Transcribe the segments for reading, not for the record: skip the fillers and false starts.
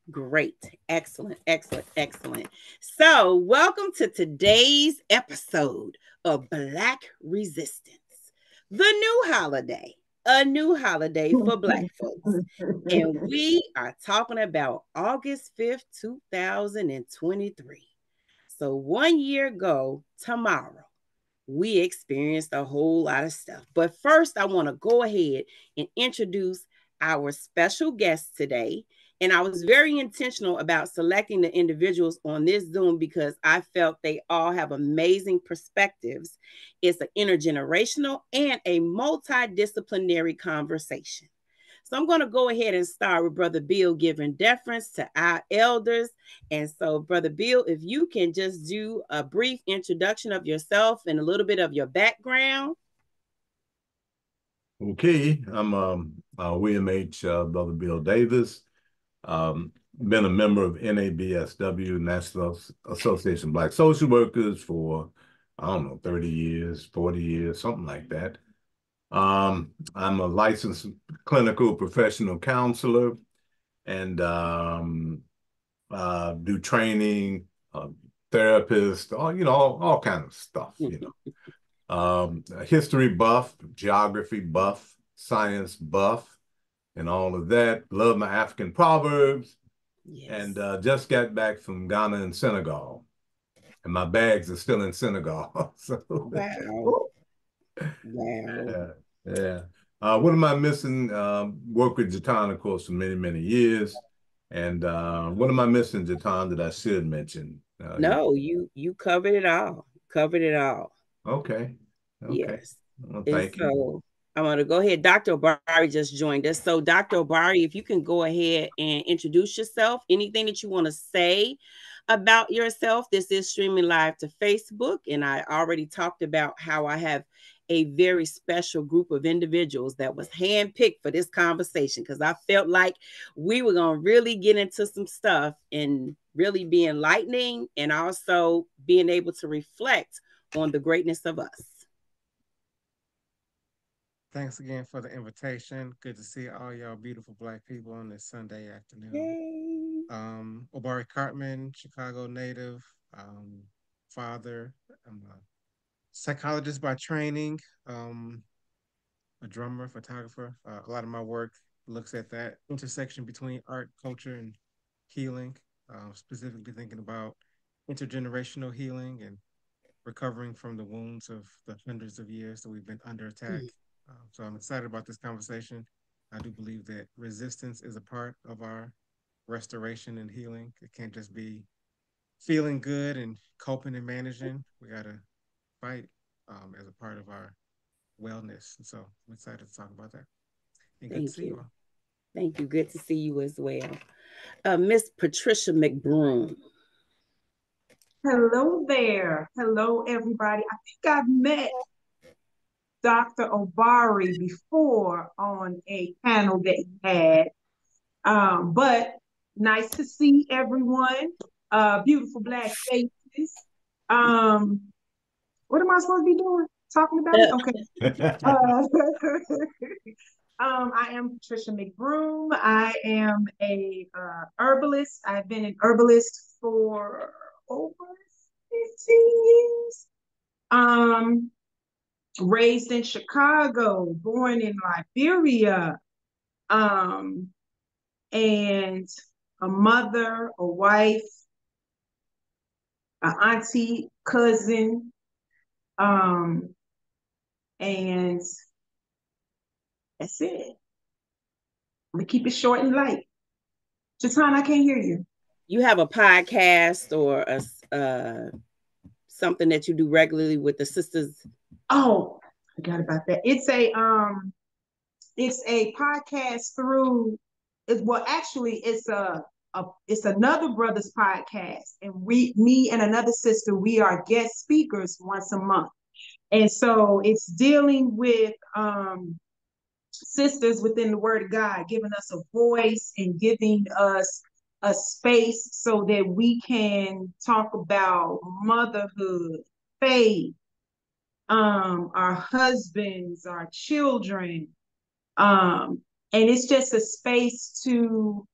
Great. Excellent. Excellent. Excellent. So, welcome to today's episode of Black Resistance, the new holiday, a new holiday for Black folks. And we are talking about August 5th, 2023. So, 1 year ago, tomorrow, we experienced a whole lot of stuff. But first, I want to go ahead and introduce our special guest today. And I was very intentional about selecting the individuals on this Zoom because I felt they all have amazing perspectives. It's an intergenerational and a multidisciplinary conversation. So I'm going to go ahead and start with Brother Bill giving deference to our elders. And so, Brother Bill, if you can just do a brief introduction of yourself and a little bit of your background. Okay, I'm William H. Brother Bill Davis. Been a member of NABSW, National Association of Black Social Workers, for, I don't know, 30 years, 40 years, something like that. I'm a licensed clinical professional counselor and do training, therapist, all kind of stuff. A history buff, geography buff, science buff, and all of that. Love my African proverbs. Yes. And just got back from Ghana and Senegal. And my bags are still in Senegal. So, wow. Wow. Yeah. What am I missing? Work with Jatan, of course, for many, many years. And what am I missing, Jatan, that I should mention? No, you covered it all. Covered it all. Okay. Yes. Well, And thank you. so I want to go ahead. Dr. Obari just joined us. So, Dr. Obari, if you can go ahead and introduce yourself, anything that you want to say about yourself. This is streaming live to Facebook. And I already talked about how I have a very special group of individuals that was handpicked for this conversation because I felt like we were going to really get into some stuff and really be enlightening and also being able to reflect on the greatness of us. Thanks again for the invitation. Good to see all y'all beautiful Black people on this Sunday afternoon. Obari Cartman, Chicago native, father. I'm a psychologist by training, a drummer, photographer. A lot of my work looks at that intersection between art, culture, and healing, specifically thinking about intergenerational healing and recovering from the wounds of the hundreds of years that we've been under attack. So I'm excited about this conversation. I do believe that resistance is a part of our restoration and healing. It can't just be feeling good and coping and managing. We got to fight as a part of our wellness. And so I'm excited to talk about that. And good to see you all. Thank you. Good to see you as well. Miss Patricia McBroom. Hello there. Hello, everybody. I think I've met Dr. Obari before on a panel that he had. But nice to see everyone. Beautiful Black faces. What am I supposed to be doing? Talking about it? Okay. I am Patricia McBroom. I am a herbalist. I've been an herbalist for over 15 years. Raised in Chicago, born in Liberia, and a mother, a wife, an auntie, cousin, and that's it. I'm gonna keep it short and light. Jatan, I can't hear you. You have a podcast or a something that you do regularly with the sisters? Oh, I forgot about that. It's a podcast through. It's another brother's podcast, and me and another sister, we are guest speakers once a month, and so it's dealing with sisters within the Word of God, giving us a voice and giving us a space so that we can talk about motherhood, faith, our husbands, our children, and it's just a space to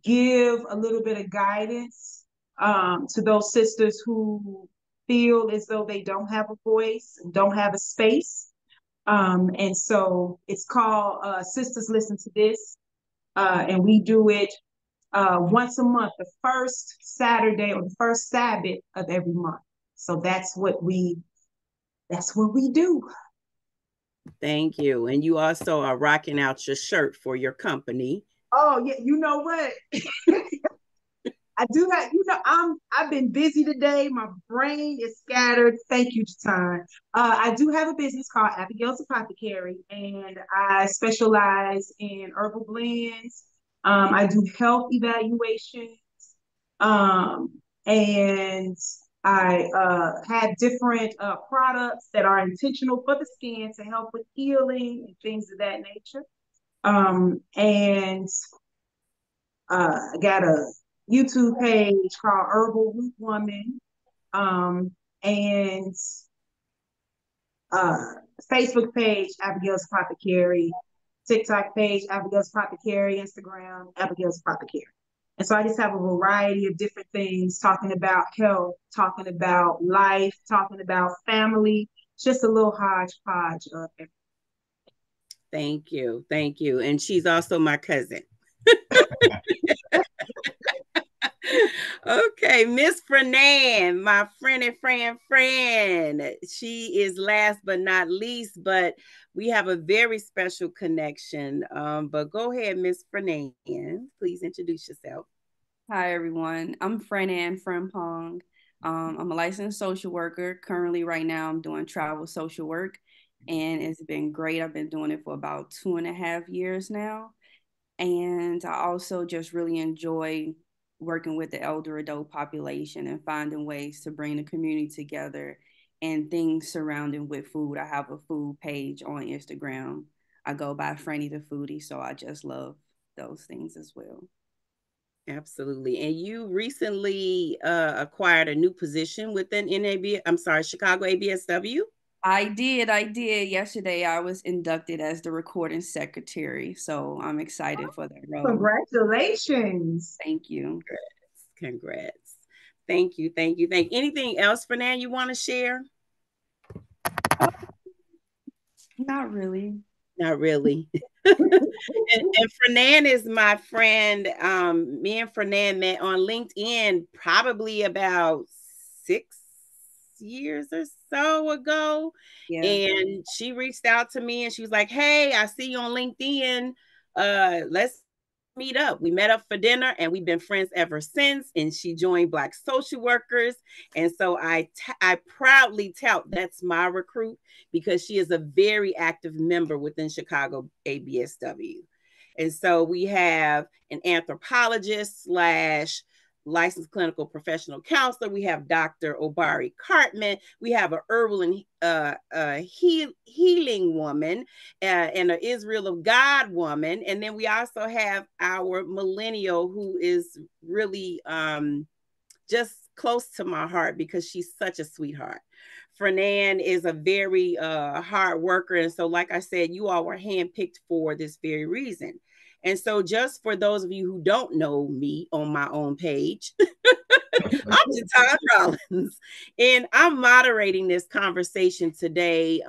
give a little bit of guidance to those sisters who feel as though they don't have a voice, don't have a space. And so it's called Sisters Listen to This. And we do it once a month, the first Saturday or the first Sabbath of every month. So that's what we do. Thank you. And you also are rocking out your shirt for your company. Oh yeah, you know what? I do have, I've been busy today. My brain is scattered. Thank you, Jatan. I do have a business called Abigail's Apothecary, and I specialize in herbal blends. I do health evaluations, and I have different products that are intentional for the skin to help with healing and things of that nature. And I got a YouTube page called Herbal Root Woman, and uh, Facebook page Abigail's Apothecary, TikTok page Abigail's Apothecary, Instagram Abigail's Apothecary. And so I just have a variety of different things talking about health, talking about life, talking about family, just a little hodgepodge of everything. Thank you. Thank you. And she's also my cousin. Okay, Miss Frenan, my friend and Fran. She is last but not least, but we have a very special connection. But go ahead, Miss Frenan. Please introduce yourself. Hi, everyone. I'm Fran Pong. I'm a licensed social worker. Currently, right now, I'm doing travel social work, and it's been great. I've been doing it for about 2.5 years now. And I also just really enjoy working with the elder adult population and finding ways to bring the community together and things surrounding with food. I have a food page on Instagram. I go by Franny the Foodie, so I just love those things as well. Absolutely. And you recently acquired a new position within Chicago ABSW? I did. Yesterday, I was inducted as the recording secretary. So I'm excited for that role. Congratulations. Thank you. Congrats. Thank you. Anything else, Fernand, you want to share? Not really. Not really. and Fernand is my friend. Me and Fernand met on LinkedIn probably about 6 years or so ago. Yeah. And she reached out to me and she was like, hey, I see you on LinkedIn. Let's meet up. We met up for dinner and we've been friends ever since. And she joined Black Social Workers. And so I proudly tout that's my recruit because she is a very active member within Chicago ABSW. And so we have an anthropologist / licensed clinical professional counselor. We have Dr. Obari Cartman. We have an herbal and healing woman and an Israel of God woman. And then we also have our millennial who is really just close to my heart because she's such a sweetheart. Fernand is a very hard worker. And so, like I said, you all were handpicked for this very reason. And so just for those of you who don't know me on my own page, I'm Jatan Rollins, and I'm moderating this conversation today,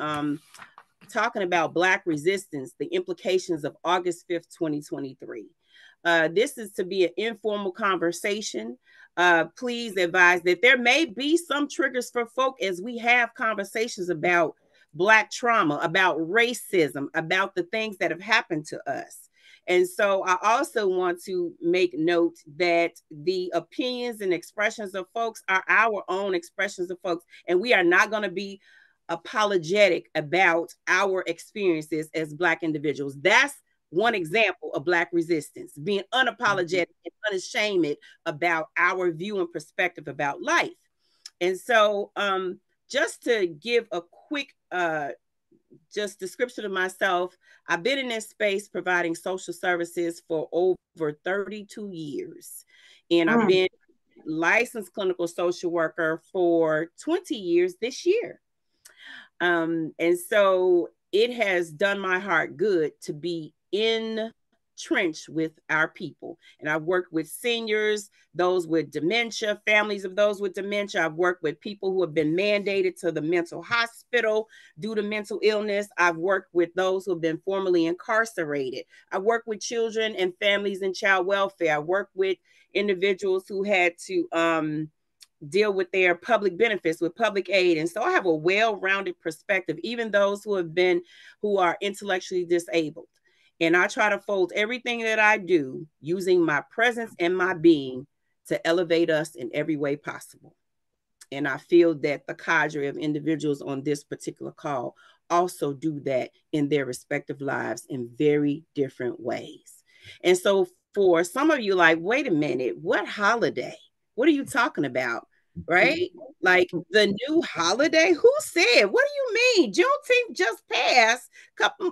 talking about Black resistance, the implications of August 5th, 2023. This is to be an informal conversation. Please advise that there may be some triggers for folk as we have conversations about Black trauma, about racism, about the things that have happened to us. And so I also want to make note that the opinions and expressions of folks are our own expressions of folks, and we are not going to be apologetic about our experiences as Black individuals. That's one example of Black resistance, being unapologetic and unashamed about our view and perspective about life. And so just to give a quick just description of myself, I've been in this space providing social services for over 32 years. And I've been licensed clinical social worker for 20 years this year. And so it has done my heart good to be in trench with our people. And I've worked with seniors, those with dementia, families of those with dementia. I've worked with people who have been mandated to the mental hospital due to mental illness. I've worked with those who have been formerly incarcerated. I work with children and families in child welfare. I work with individuals who had to deal with their public benefits, with public aid. And so I have a well-rounded perspective, even those who are intellectually disabled. And I try to fold everything that I do using my presence and my being to elevate us in every way possible. And I feel that the cadre of individuals on this particular call also do that in their respective lives in very different ways. And so for some of you, like, wait a minute, what holiday? What are you talking about? Right? Like the new holiday? Who said? What do you mean? Juneteenth just passed,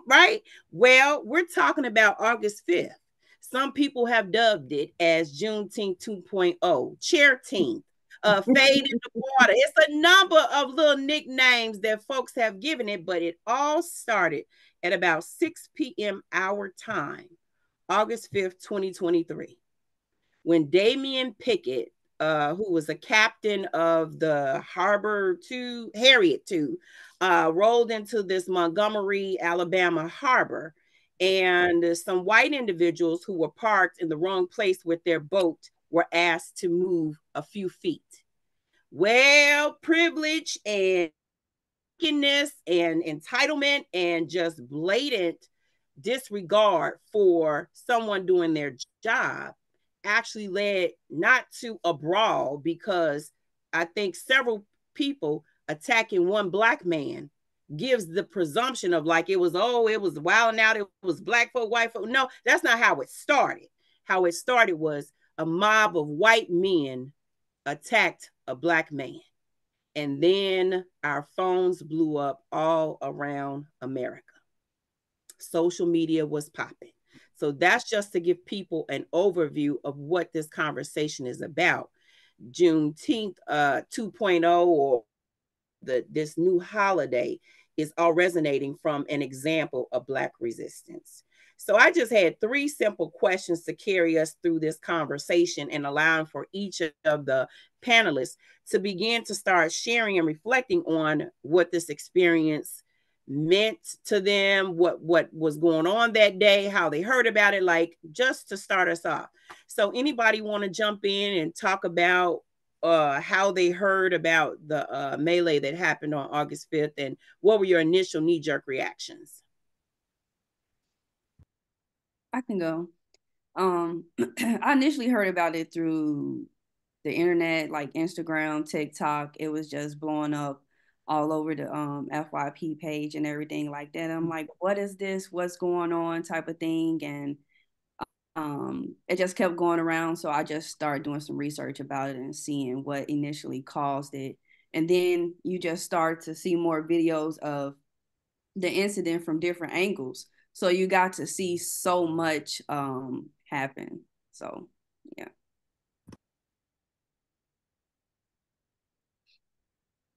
right? Well, we're talking about August 5th. Some people have dubbed it as Juneteenth 2.0, Chairteenth, Fade in the Water. It's a number of little nicknames that folks have given it, but it all started at about 6 p.m. our time, August 5th, 2023, when Damian Pickett, who was a captain of the Harriet 2, rolled into this Montgomery, Alabama harbor, and some white individuals who were parked in the wrong place with their boat were asked to move a few feet. Well, privilege and wickedness and entitlement and just blatant disregard for someone doing their job actually led not to a brawl, because I think several people attacking one black man gives the presumption of like it was wilding out, it was black folk, white folk. No, that's not how it started. How it started was a mob of white men attacked a black man. And then our phones blew up all around America. Social media was popping. So that's just to give people an overview of what this conversation is about. Juneteenth 2.0, or this new holiday, is all resonating from an example of Black resistance. So I just had 3 simple questions to carry us through this conversation, and allowing for each of the panelists to begin to start sharing and reflecting on what this experience meant to them, what was going on that day, how they heard about it, like just to start us off. So anybody want to jump in and talk about how they heard about the melee that happened on August 5th, and what were your initial knee-jerk reactions? I can go. I initially heard about it through the internet, like Instagram, TikTok. It was just blowing up all over the FYP page and everything like that. I'm like, what is this? What's going on? Type of thing. And it just kept going around. So I just started doing some research about it and seeing what initially caused it. And then you just start to see more videos of the incident from different angles. So you got to see so much happen. So, yeah.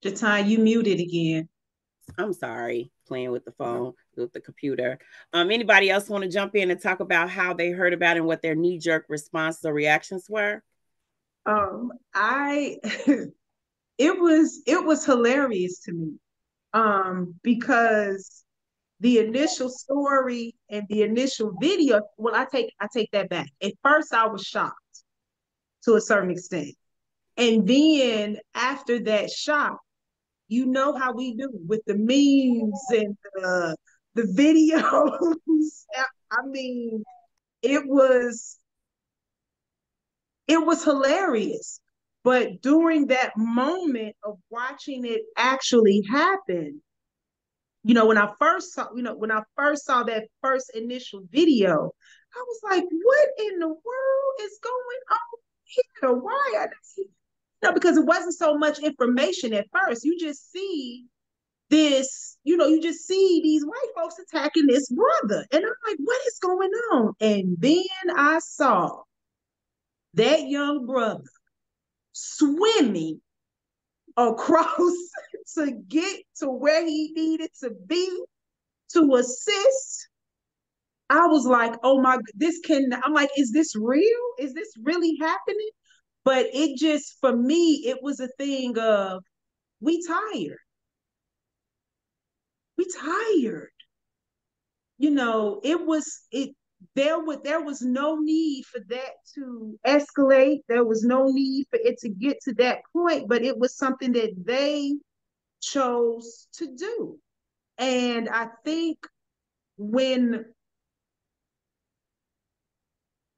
Jatan, you muted again. I'm sorry, playing with the phone, with the computer. Anybody else want to jump in and talk about how they heard about it and what their knee-jerk response or reactions were? It was hilarious to me. Because the initial story and the initial video, well, I take that back. At first I was shocked to a certain extent. And then after that shock, you know how we do with the memes and the videos. I mean, it was hilarious. But during that moment of watching it actually happen, when I first saw that first initial video, I was like, what in the world is going on here? Why are they, because it wasn't so much information at first. You just see this, you just see these white folks attacking this brother. And I'm like, what is going on? And then I saw that young brother swimming across to get to where he needed to be to assist I was like, oh my, I'm like, is this real? Is this really happening? But it just, for me, it was a thing of, we tired. We tired. There was no need for that to escalate. There was no need for it to get to that point, but it was something that they chose to do. And I think when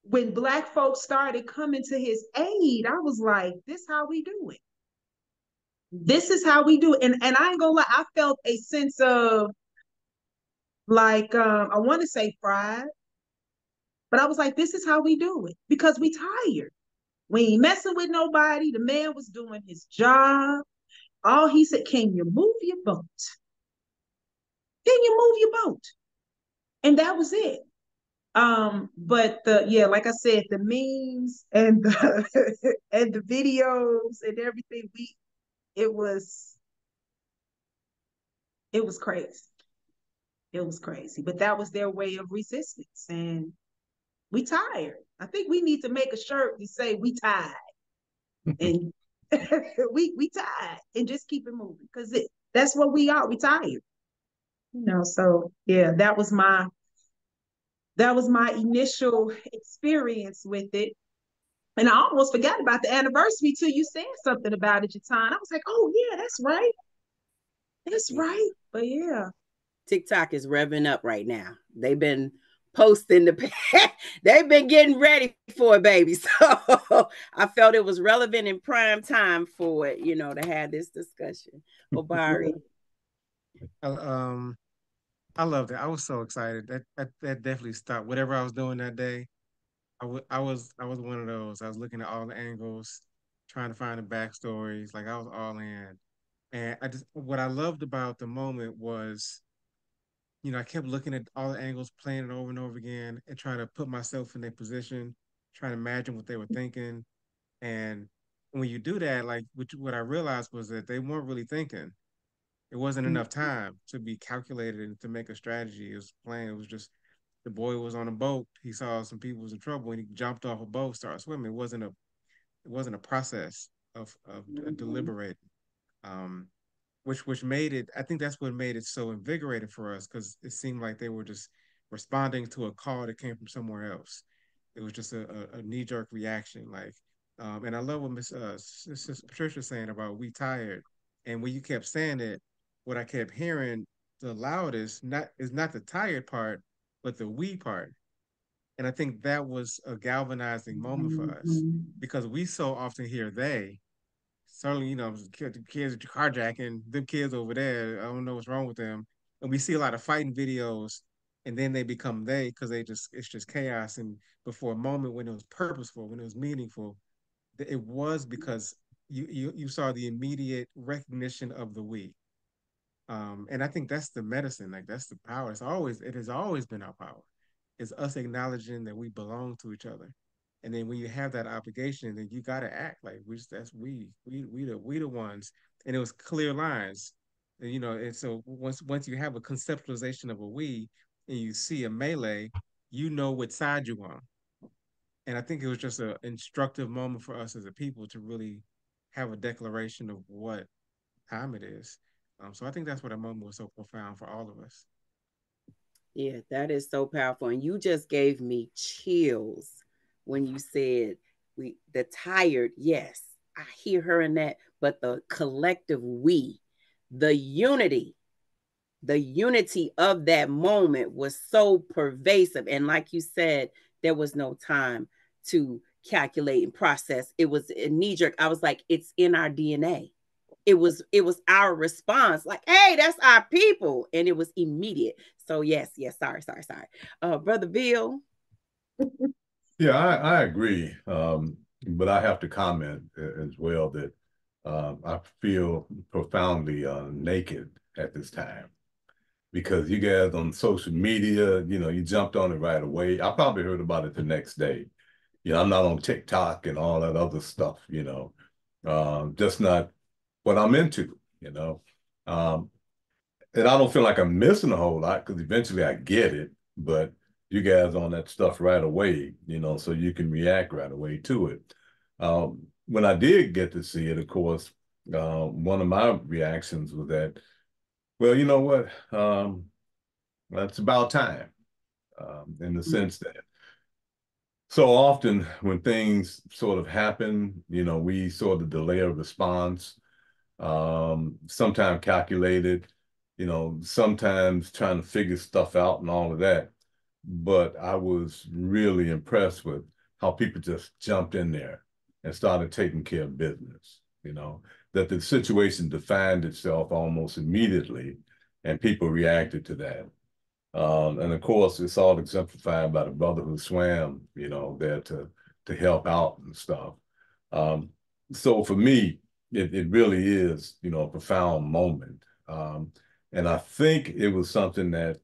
Black folks started coming to his aid, I was like, this how we do it. This is how we do it. And I ain't gonna lie, I felt a sense of, like, I want to say pride, but I was like, this is how we do it, because we tired. We ain't messing with nobody. The man was doing his job. All he said, can you move your boat? Can you move your boat? And that was it. But like I said, the memes and the and the videos and everything, it was crazy. It was crazy. But that was their way of resistance. And we tired. I think we need to make a shirt to say we tired. And we tired, and just keep it moving, because that's what we are. We tired. So yeah, that was my initial experience with it. And I almost forgot about the anniversary till you said something about it, Jatan. I was like, oh yeah, that's right. That's right. But yeah. TikTok is revving up right now. They've been posting they've been getting ready for it, baby. So I felt it was relevant in prime time for it, to have this discussion. Obari. I loved it. I was so excited. That definitely stopped whatever I was doing that day. I was one of those. I was looking at all the angles, trying to find the backstories. Like, I was all in. And what I loved about the moment was, I kept looking at all the angles, playing it over and over again, and trying to put myself in their position, trying to imagine what they were thinking. And when you do that, like, what I realized was that they weren't really thinking. It wasn't enough time to be calculated and to make a strategy. It was playing. It was just, the boy was on a boat. He saw some people was in trouble, and he jumped off a boat, started swimming. It wasn't a process of deliberating. Um, which made it, I think that's what made it so invigorating for us, because it seemed like they were just responding to a call that came from somewhere else. It was just a knee-jerk reaction. Like, and I love what Sis Patricia was saying about we tired. And when you kept saying it, what I kept hearing the loudest is not the tired part, but the we part. And I think that was a galvanizing moment for us, because we so often hear they. Certainly, kids carjacking, them kids over there, I don't know what's wrong with them. And we see a lot of fighting videos, and then they become they, because it's just chaos. And before a moment when it was purposeful, when it was meaningful, it was because you saw the immediate recognition of the we. And I think that's the medicine, like, that's the power. It has always been our power. It's us acknowledging that we belong to each other. And then when you have that obligation, then you gotta act like that's we the ones. And it was clear lines. And so once you have a conceptualization of a we, and you see a melee, you know what side you're on. And I think it was just an instructive moment for us as a people to really have a declaration of what time it is. So I think that's what that moment was so profound for all of us. Yeah, that is so powerful. And you just gave me chills when you said the tired, yes, I hear her in that, but the collective we, the unity of that moment was so pervasive. And like you said, there was no time to calculate and process. It was a knee jerk. I was like, it's in our DNA. It was our response, like, hey, that's our people. And it was immediate. So yes, sorry. Brother Bill. Yeah, I agree. But I have to comment as well that I feel profoundly naked at this time, because you guys on social media, you jumped on it right away. I probably heard about it the next day. I'm not on TikTok and all that other stuff, just not what I'm into. And I don't feel like I'm missing a whole lot, because eventually I get it. But you guys on that stuff right away, you know, so you can react right away to it. When I did get to see it, of course, one of my reactions was that, well, you know what, it's about time, in the sense that so often when things sort of happen, you know, we sort of delay a response, sometimes calculated, you know, sometimes trying to figure stuff out and all of that. But I was really impressed with how people just jumped in there and started taking care of business, you know, that the situation defined itself almost immediately and people reacted to that. And of course, it's all exemplified by the brother who swam, you know, there to help out and stuff. Um, so for me, it really is, you know, a profound moment. And I think it was something that,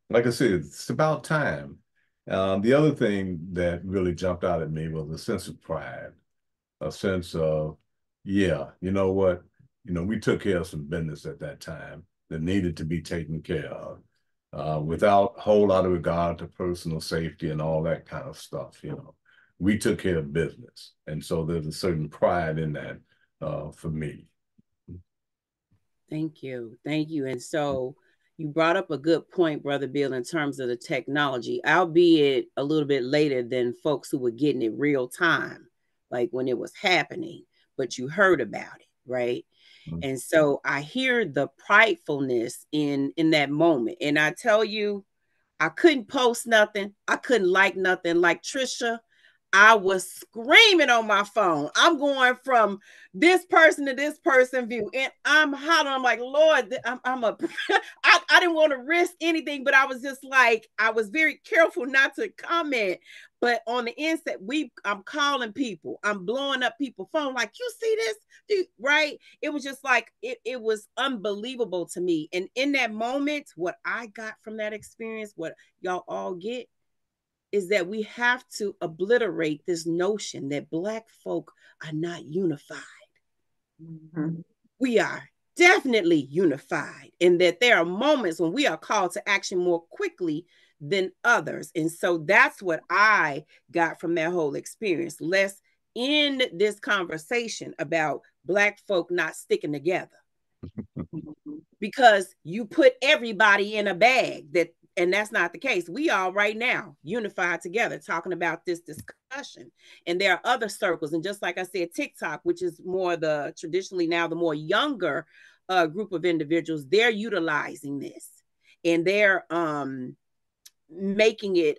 like I said, it's about time. The other thing that really jumped out at me was a sense of pride, a sense of, yeah, you know what, you know, we took care of some business at that time that needed to be taken care of, without a whole lot of regard to personal safety and all that kind of stuff, you know. We took care of business. And so there's a certain pride in that, for me. Thank you. Thank you. And so you brought up a good point, Brother Bill, in terms of the technology, albeit a little bit later than folks who were getting it real time, like when it was happening, but you heard about it, right? Mm-hmm. And so I hear the pridefulness in that moment. And I tell you, I couldn't post nothing. I couldn't like nothing. Like Trisha, I was screaming on my phone. I'm going from this person to this person view, and I'm hollering. I'm like, Lord, I'm a. I didn't want to risk anything, but I was just like, I was very careful not to comment. But on the inside, I'm calling people. I'm blowing up people's phone. Like, you see this, dude? Right? It was just like it was unbelievable to me. And in that moment, what I got from that experience, what y'all all get, is that we have to obliterate this notion that Black folk are not unified. Mm-hmm. We are definitely unified, and that there are moments when we are called to action more quickly than others. And so that's what I got from that whole experience. Let's end this conversation about Black folk not sticking together because you put everybody in a bag, and that's not the case. We all right now unified together talking about this discussion. And there are other circles. And just like I said, TikTok, which is more the traditionally now the more younger group of individuals, they're utilizing this and they're making it,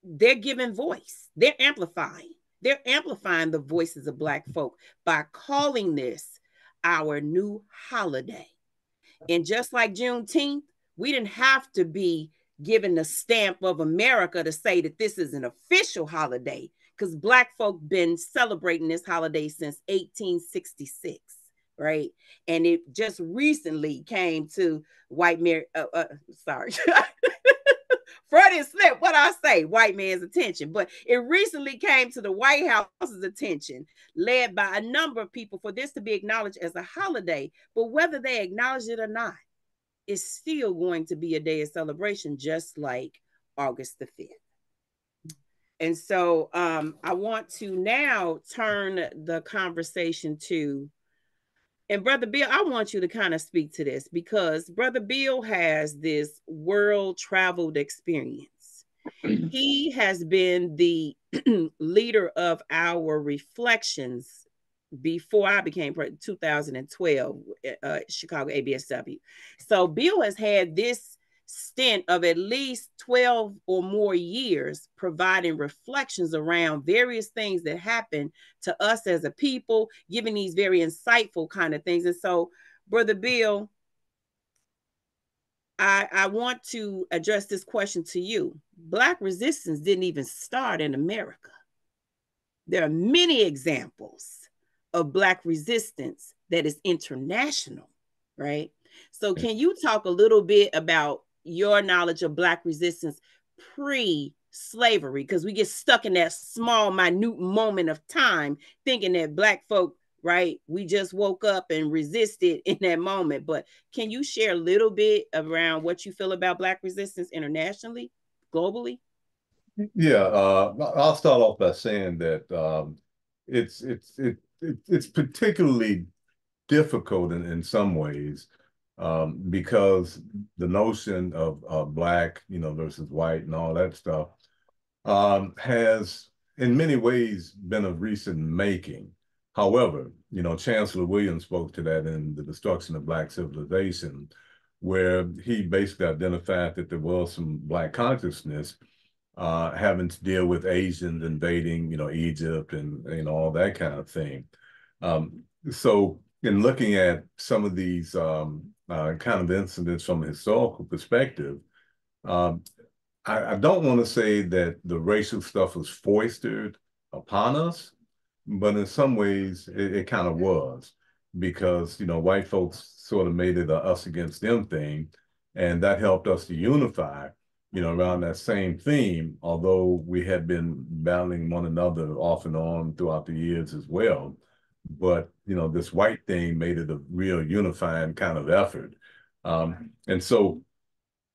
they're giving voice. They're amplifying the voices of Black folk by calling this our new holiday. And just like Juneteenth, we didn't have to be given the stamp of America to say that this is an official holiday, because Black folk been celebrating this holiday since 1866, right? And it just recently came to white Mary, sorry. Freudian slip, what I say, white man's attention. But it recently came to the White House's attention, led by a number of people, for this to be acknowledged as a holiday. But whether they acknowledge it or not, it's still going to be a day of celebration, just like August the 5th. And so I want to now turn the conversation to, and Brother Bill, I want you to kind of speak to this, because Brother Bill has this world traveled experience. He has been the leader of our reflections before I became president, 2012, Chicago ABSW. So Bill has had this stint of at least 12 or more years providing reflections around various things that happen to us as a people, giving these very insightful kind of things. And so, Brother Bill, I want to address this question to you. Black resistance didn't even start in America. There are many examples of Black resistance that is international, right? So can you talk a little bit about your knowledge of Black resistance pre-slavery? Because we get stuck in that small, minute moment of time thinking that Black folk right? We just woke up and resisted in that moment. But can you share a little bit around what you feel about Black resistance internationally, globally? Yeah, I'll start off by saying that it's particularly difficult in some ways because the notion of Black, versus white and all that stuff has in many ways been of recent making. However, Chancellor Williams spoke to that in The Destruction of Black Civilization, where he basically identified that there was some Black consciousness having to deal with Asians invading, Egypt and, all that kind of thing. So in looking at some of these kind of incidents from a historical perspective, um, I don't want to say that the racial stuff was foisted upon us, but in some ways it kind of was because, white folks sort of made it a us against them thing. And that helped us to unify, around that same theme, although we had been battling one another off and on throughout the years as well. But, this white thing made it a real unifying kind of effort. And so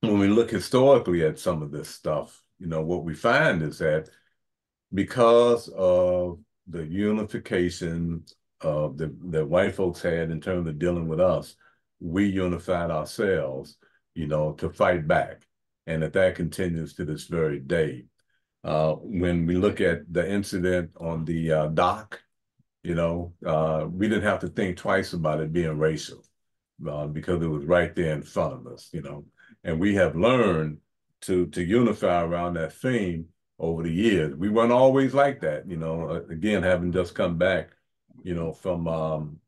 when we look historically at some of this stuff, what we find is that because of the unification that white folks had in terms of dealing with us, we unified ourselves, to fight back. And that continues to this very day. When we look at the incident on the dock, we didn't have to think twice about it being racial because it was right there in front of us, and we have learned to unify around that theme over the years. We weren't always like that, again, having just come back, from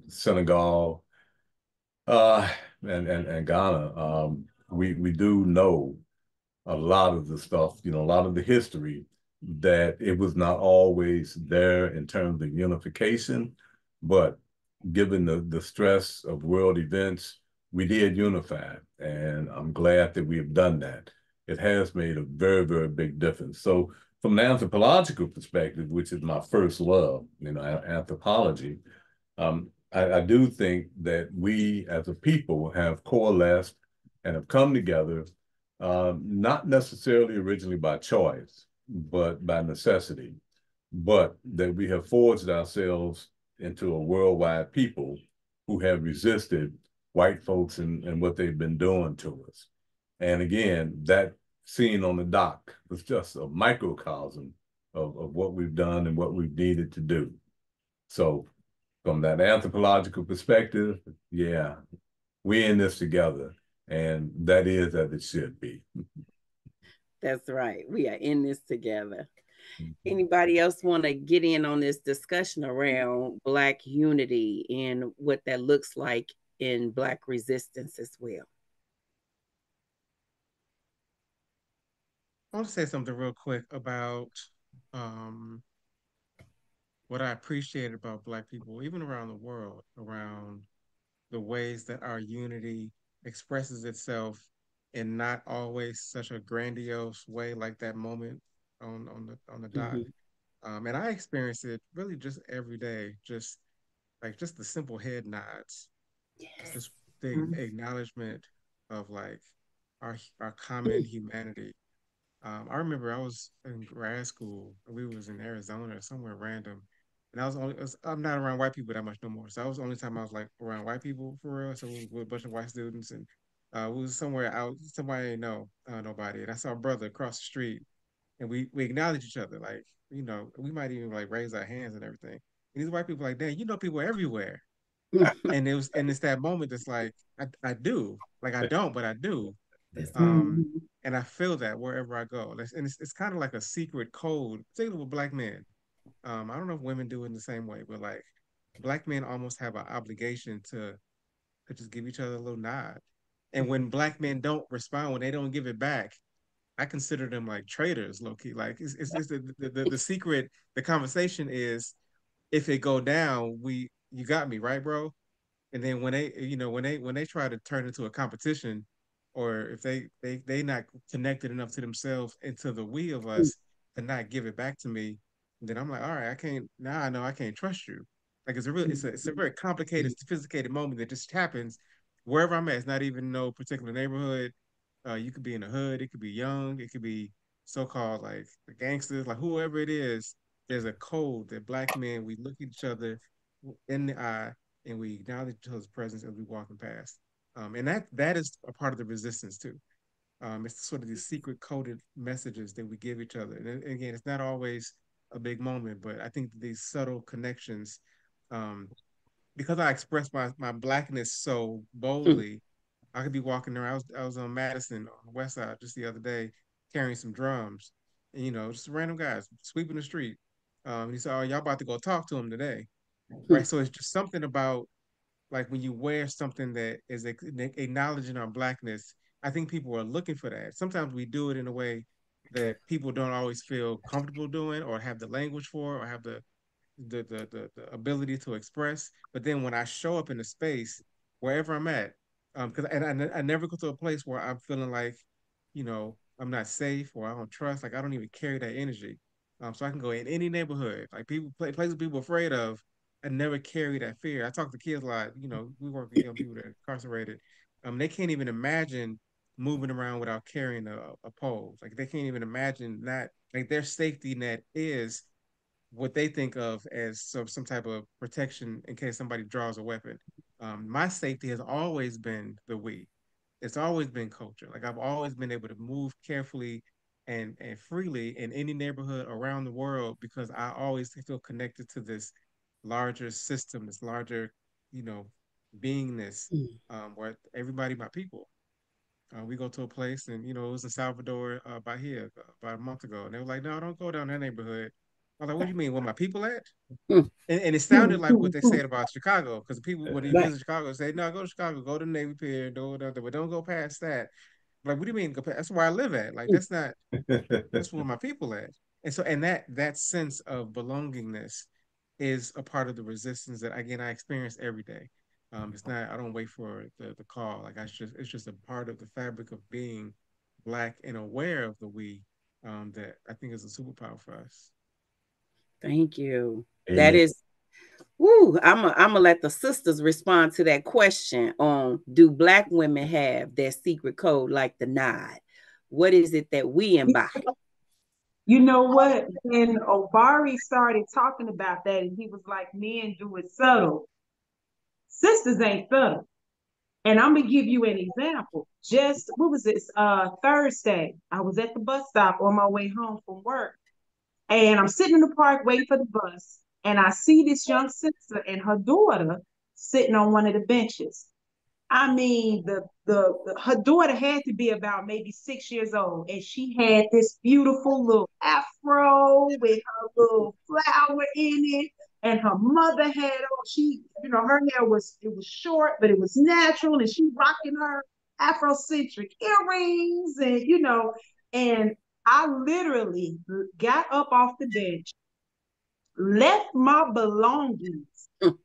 Senegal and Ghana. We do know a lot of the stuff, a lot of the history that it was not always there in terms of unification, but given the stress of world events, we did unify. And I'm glad that we have done that. It has made a very, very big difference. So from an anthropological perspective, which is my first love, anthropology, I do think that we as a people have coalesced and have come together, not necessarily originally by choice, but by necessity, but that we have forged ourselves into a worldwide people who have resisted white folks and what they've been doing to us. And again, that scene on the dock was just a microcosm of what we've done and what we've needed to do. So from that anthropological perspective, yeah, we're in this together. And that is as it should be. That's right. We are in this together. Anybody else want to get in on this discussion around Black unity and what that looks like in Black resistance as well? I want to say something real quick about um, what I appreciate about Black people, even around the world, around the ways that our unity expresses itself in not always such a grandiose way, like that moment on the dock. Mm-hmm. And I experience it really just every day, just the simple head nods, Yes. just the acknowledgement of like our common humanity. I remember I was in grad school. We was in Arizona or somewhere random, and I'm not around white people that much no more. So that was the only time I was like around white people for real. So we were a bunch of white students, and we was somewhere out. Somebody didn't know nobody, and I saw a brother across the street, and we acknowledged each other. Like we might even like raise our hands and everything. And these white people like, dang, people everywhere. And it's that moment that's like I do, like I don't, but I do. That's right. Um, and I feel that wherever I go. And it's kind of like a secret code, particularly with black men. I don't know if women do it in the same way, but like black men almost have an obligation to just give each other a little nod. And when black men don't respond, when they don't give it back, I consider them like traitors, low key. Like it's the secret. The conversation is if it go down, you got me right, bro. And then when they try to turn into a competition, or if they not connected enough to themselves and to the we of us to not give it back to me, then I'm like, all right, I can't now. I know I can't trust you. Like it's a very complicated, sophisticated moment that just happens wherever I'm at. It's not even no particular neighborhood. You could be in the hood, it could be young, it could be so-called like the gangsters, like whoever it is. There's a code that black men we look at each other in the eye and we acknowledge each other's presence as we walking past. And that is a part of the resistance too. It's sort of these secret coded messages that we give each other. And again, it's not always a big moment, but I think these subtle connections, um, because I express my blackness so boldly, I could be walking around. I was on Madison on the West Side just the other day, carrying some drums, and just random guys sweeping the street. And he said, "Oh, y'all about to go talk to him today, right?" So it's just something about like when you wear something that is acknowledging our blackness. I think people are looking for that. Sometimes we do it in a way that people don't always feel comfortable doing or have the language for or have the ability to express. But then when I show up in a space, wherever I'm at, because I never go to a place where I'm feeling like, I'm not safe or I don't trust. Like I don't even carry that energy. So I can go in any neighborhood, like places people are afraid of. I never carry that fear. I talk to kids a lot. We work with young people that are incarcerated. They can't even imagine moving around without carrying a pole. Like they can't even imagine not like their safety net is what they think of as some type of protection in case somebody draws a weapon. My safety has always been the we. It's always been culture. Like I've always been able to move carefully and freely in any neighborhood around the world because I always feel connected to this larger system, this larger, you know, beingness, where everybody my people. We go to a place and it was in Salvador by here about a month ago, and they were like, "No, don't go down that neighborhood." I was like, "What do you mean? Where my people at?" And it sounded like what they said about Chicago, because people when you Right. visit Chicago say, "No, go to Chicago, go to the Navy Pier, do whatever, but don't go past that." Like, what do you mean? Go past? That's where I live at. Like, that's where my people at. And so, and that sense of belongingness is a part of the resistance that again I experience every day. It's not I don't wait for the call. Like it's just a part of the fabric of being black and aware of the we that I think is a superpower for us. Thank you. That Amen. is, woo, I'm gonna let the sisters respond to that question on do black women have their secret code like the nod? What is it that we embody? You know what? When Obari started talking about that, and he was like, men do it subtle. Sisters ain't subtle. And I'm gonna give you an example. Just what was this? Thursday. I was at the bus stop on my way home from work. And I'm sitting in the park waiting for the bus. And I see this young sister and her daughter sitting on one of the benches. I mean, the her daughter had to be about maybe 6 years old, and she had this beautiful little afro with her little flower in it, and her mother had on her hair was short, but it was natural, and she rocking her Afrocentric earrings, and I literally got up off the bench, left my belongings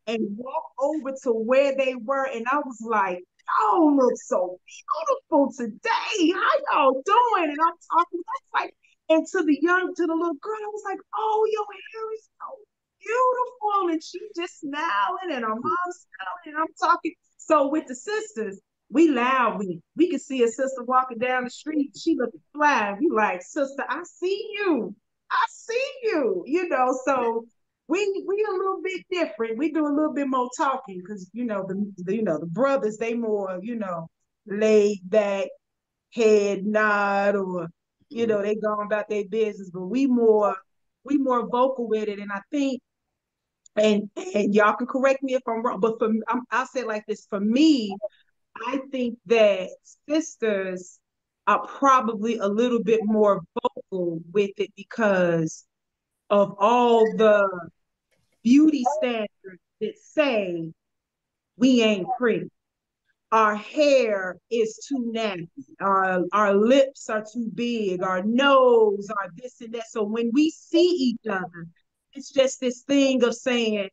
and walked over to where they were. And I was like, y'all look so beautiful today. How y'all doing? And I'm talking, I was like, and to the little girl, I was like, oh, your hair is so beautiful. And she just smiling and her mom's smiling and I'm talking. So with the sisters, we loud. We could see a sister walking down the street. She looking fly. We like, sister, I see you. I see you. So we a little bit different. We do a little bit more talking because the brothers they more laid back, head nod, or they going about their business. But we more vocal with it, and I think and y'all can correct me if I'm wrong. But I'll say it like this: for me, I think that sisters are probably a little bit more vocal with it because of all the beauty standards that say we ain't pretty. Our hair is too nappy. Our lips are too big. Our nose are this and that. So when we see each other, it's just this thing of saying,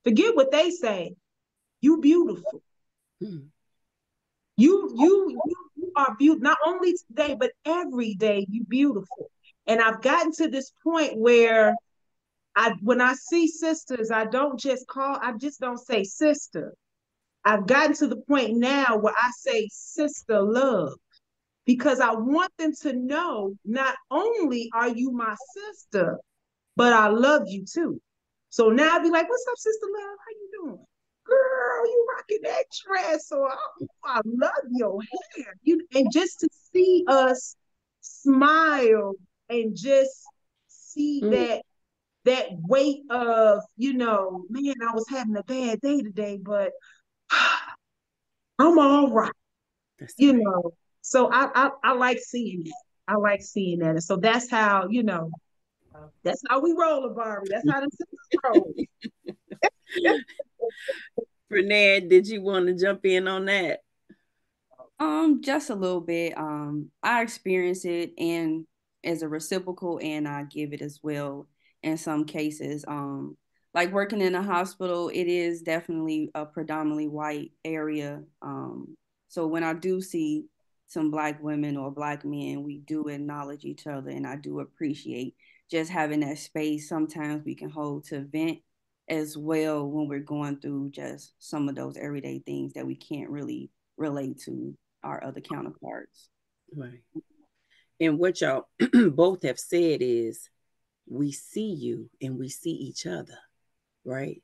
forget what they say. You beautiful. You are beautiful. Not only today, but every day you beautiful. And I've gotten to this point where when I see sisters, I just don't say sister. I've gotten to the point now where I say sister love, because I want them to know not only are you my sister, but I love you too. So now I'd be like, what's up, sister love? How you doing? Girl, you rocking that dress, or oh, I love your hair. And just to see us smile and just see that weight of, man, I was having a bad day today, but I'm all right. That's you right. know. So I like seeing that. I like seeing that. And so that's how, that's how we roll, Obari. That's how the sisters roll. Fernand, did you want to jump in on that? Just a little bit. I experience it and as a reciprocal, and I give it as well in some cases. Like working in a hospital, it is definitely a predominantly white area. So when I do see some Black women or Black men, we do acknowledge each other, and I do appreciate just having that space. Sometimes we can hold to vent as well when we're going through just some of those everyday things that we can't really relate to our other counterparts. Right. And what y'all both have said is we see you and we see each other, right?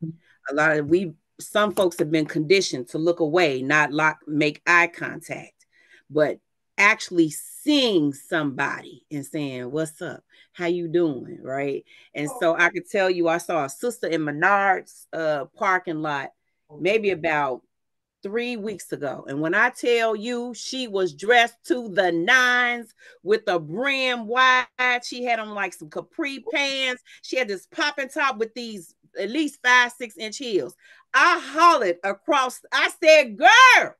Some folks have been conditioned to look away, not make eye contact, but actually seeing somebody and saying, what's up? How you doing? Right. And so I could tell you, I saw a sister in Menard's parking lot, maybe about 3 weeks ago. And when I tell you she was dressed to the nines with a brim wide, she had on like some capri pants. She had this popping top with these at least 5-6 inch heels. I hollered across, I said, girl,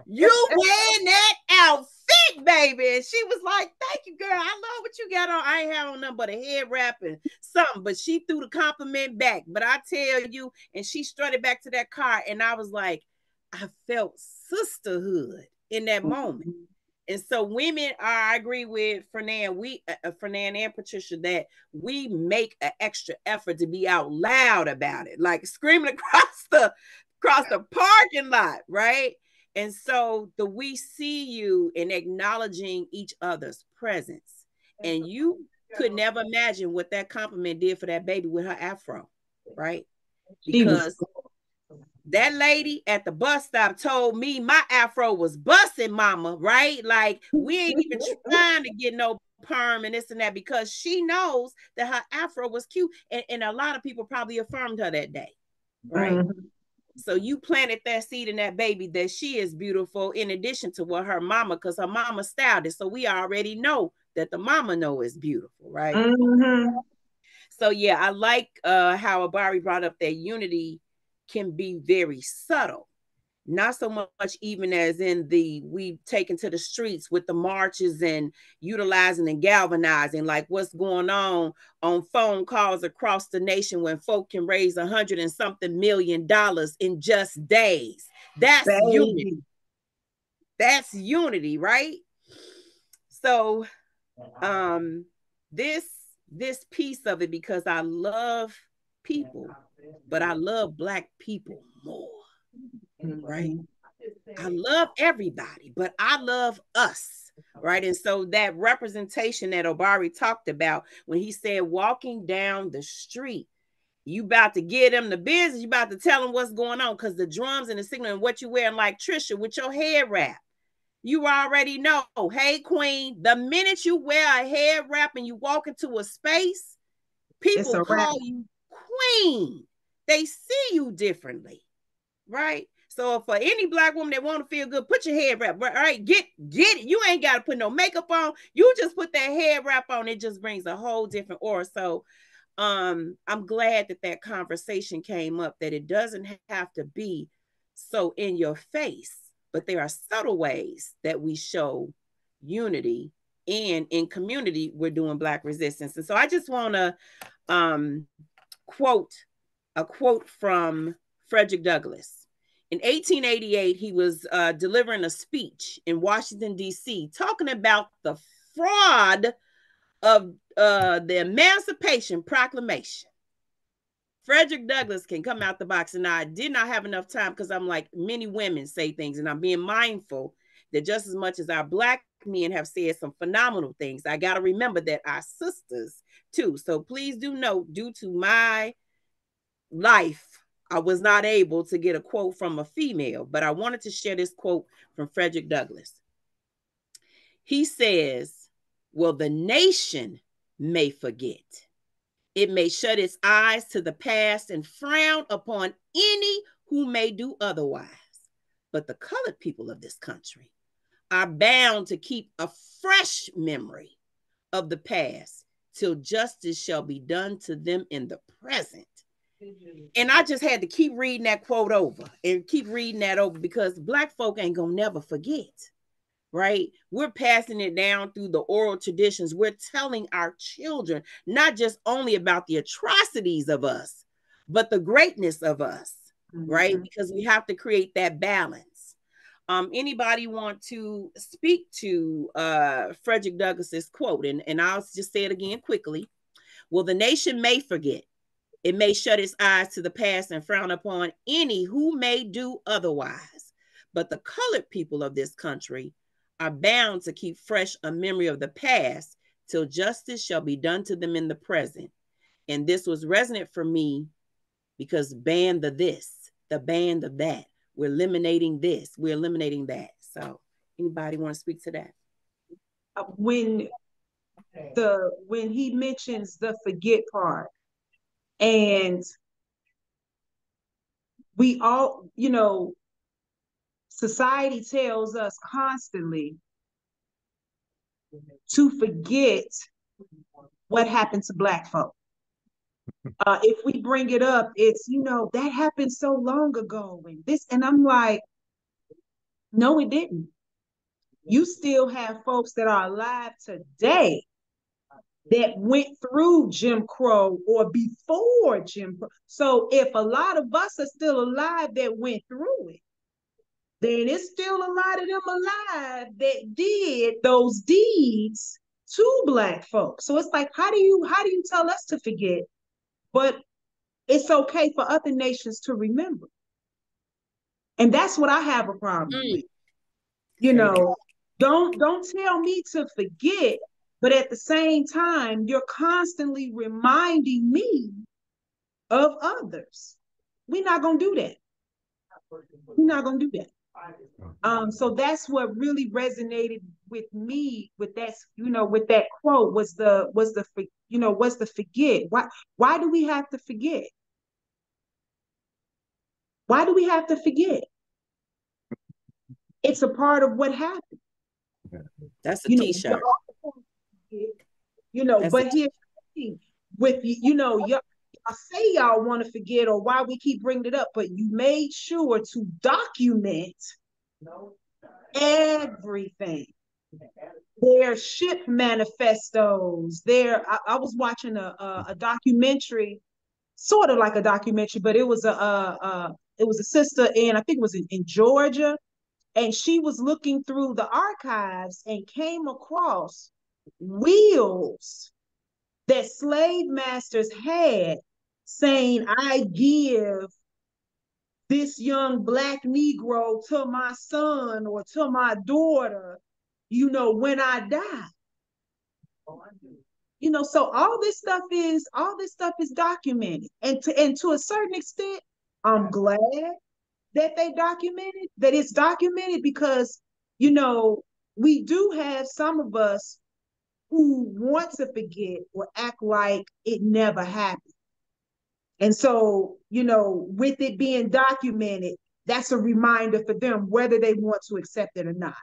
you wearing that outfit, baby. And she was like, thank you, girl. I love what you got on. I ain't have on nothing but a head wrap and something, but she threw the compliment back. But I tell you, and she strutted back to that car, and I was like, I felt sisterhood in that moment. And so women I agree with Fernand, Fernand and Patricia, that we make an extra effort to be out loud about it, like screaming across the parking lot, right? And so we see you in acknowledging each other's presence. And you could never imagine what that compliment did for that baby with her afro, right? Because that lady at the bus stop told me my afro was busting, mama, right? Like we ain't even trying to get no perm and this and that, because she knows that her afro was cute. And a lot of people probably affirmed her that day, right? Mm-hmm. So you planted that seed in that baby that she is beautiful, in addition to what her mama, because her mama styled it. So we already know that the mama know is beautiful, right? Mm-hmm. So yeah, I like how Obari brought up that unity can be very subtle. Not so much even as in we've taken to the streets with the marches and utilizing and galvanizing, like what's going on phone calls across the nation when folk can raise $100 and something million in just days. That's unity. That's unity, right? So this piece of it, because I love people, but I love Black people more, right? I love everybody, but I love us, right? And so that representation that Obari talked about when he said walking down the street, you about to get them the business, you about to tell them what's going on, because the drums and the signal and what you wearing, like Trisha with your hair wrap. You already know, hey, queen, the minute you wear a hair wrap and you walk into a space, people call you queen. They see you differently, right? So for any Black woman that want to feel good, put your hair wrap, right? Get it. You ain't got to put no makeup on. You just put that hair wrap on. It just brings a whole different aura. So I'm glad that conversation came up, that it doesn't have to be so in your face, but there are subtle ways that we show unity, and in community we're doing Black resistance. And so I just want to quote a quote from Frederick Douglass. In 1888, he was delivering a speech in Washington, D.C., talking about the fraud of the Emancipation Proclamation. Frederick Douglass can come out the box. And I did not have enough time because I'm like many women say things, and I'm being mindful that just as much as our Black men have said some phenomenal things, I got to remember that our sisters too. So please do note, due to my life, I was not able to get a quote from a female, but I wanted to share this quote from Frederick Douglass. He says, well, the nation may forget. It may shut its eyes to the past and frown upon any who may do otherwise. But the colored people of this country are bound to keep a fresh memory of the past till justice shall be done to them in the present. And I just had to keep reading that quote over and keep reading that over because Black folk ain't gonna never forget. Right? We're passing it down through the oral traditions. We're telling our children not just only about the atrocities of us, but the greatness of us, right? Because we have to create that balance. Anybody want to speak to Frederick Douglass's quote? And I'll just say it again quickly. Well, the nation may forget. It may shut its eyes to the past and frown upon any who may do otherwise. But the colored people of this country are bound to keep fresh a memory of the past till justice shall be done to them in the present. And this was resonant for me because ban the this, the ban of that. We're eliminating this, we're eliminating that. So anybody want to speak to that? When he mentions the forget part, and we all, society tells us constantly to forget what happened to Black folk. If we bring it up, it's, that happened so long ago and I'm like, no, it didn't. You still have folks that are alive today that went through Jim Crow or before Jim Crow. So if a lot of us are still alive that went through it, then it's still a lot of them alive that did those deeds to Black folks. So it's like, how do you tell us to forget, but it's okay for other nations to remember? And that's what I have a problem with. Don't tell me to forget, but at the same time, you're constantly reminding me of others. We're not gonna do that. We're not gonna do that. So that's what really resonated with me with that, with that quote was the forget. Why do we have to forget? Why do we have to forget? It's a part of what happened. That's a t-shirt. But here's the thing with y'all say y'all want to forget or why we keep bringing it up, but you made sure to document everything. Their ship manifestos. I was watching a documentary, sort of like a documentary, but it was a sister in, I think it was in Georgia, and she was looking through the archives and came across wills that slave masters had saying, I give this young Black Negro to my son or to my daughter, when I die. So all this stuff is documented. And to a certain extent, I'm glad that it's documented because, we do have some of us who want to forget or act like it never happened. And so, with it being documented, that's a reminder for them whether they want to accept it or not.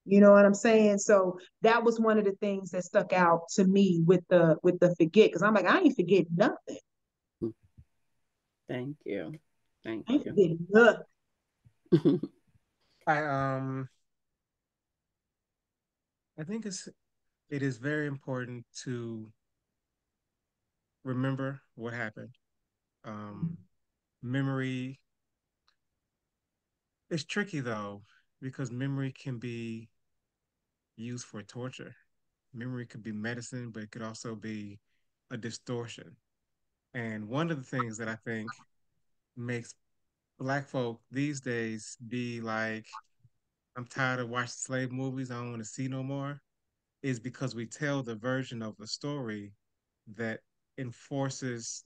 You know what I'm saying? So that was one of the things that stuck out to me with the forget, because I'm like, I ain't forget nothing. Thank you. I ain't forget nothing. I think it is very important to remember what happened. Memory is tricky though, because memory can be used for torture. Memory could be medicine, but it could also be a distortion. And one of the things that I think makes Black folk these days be like, I'm tired of watching slave movies, I don't want to see no more, is because we tell the version of the story that reinforces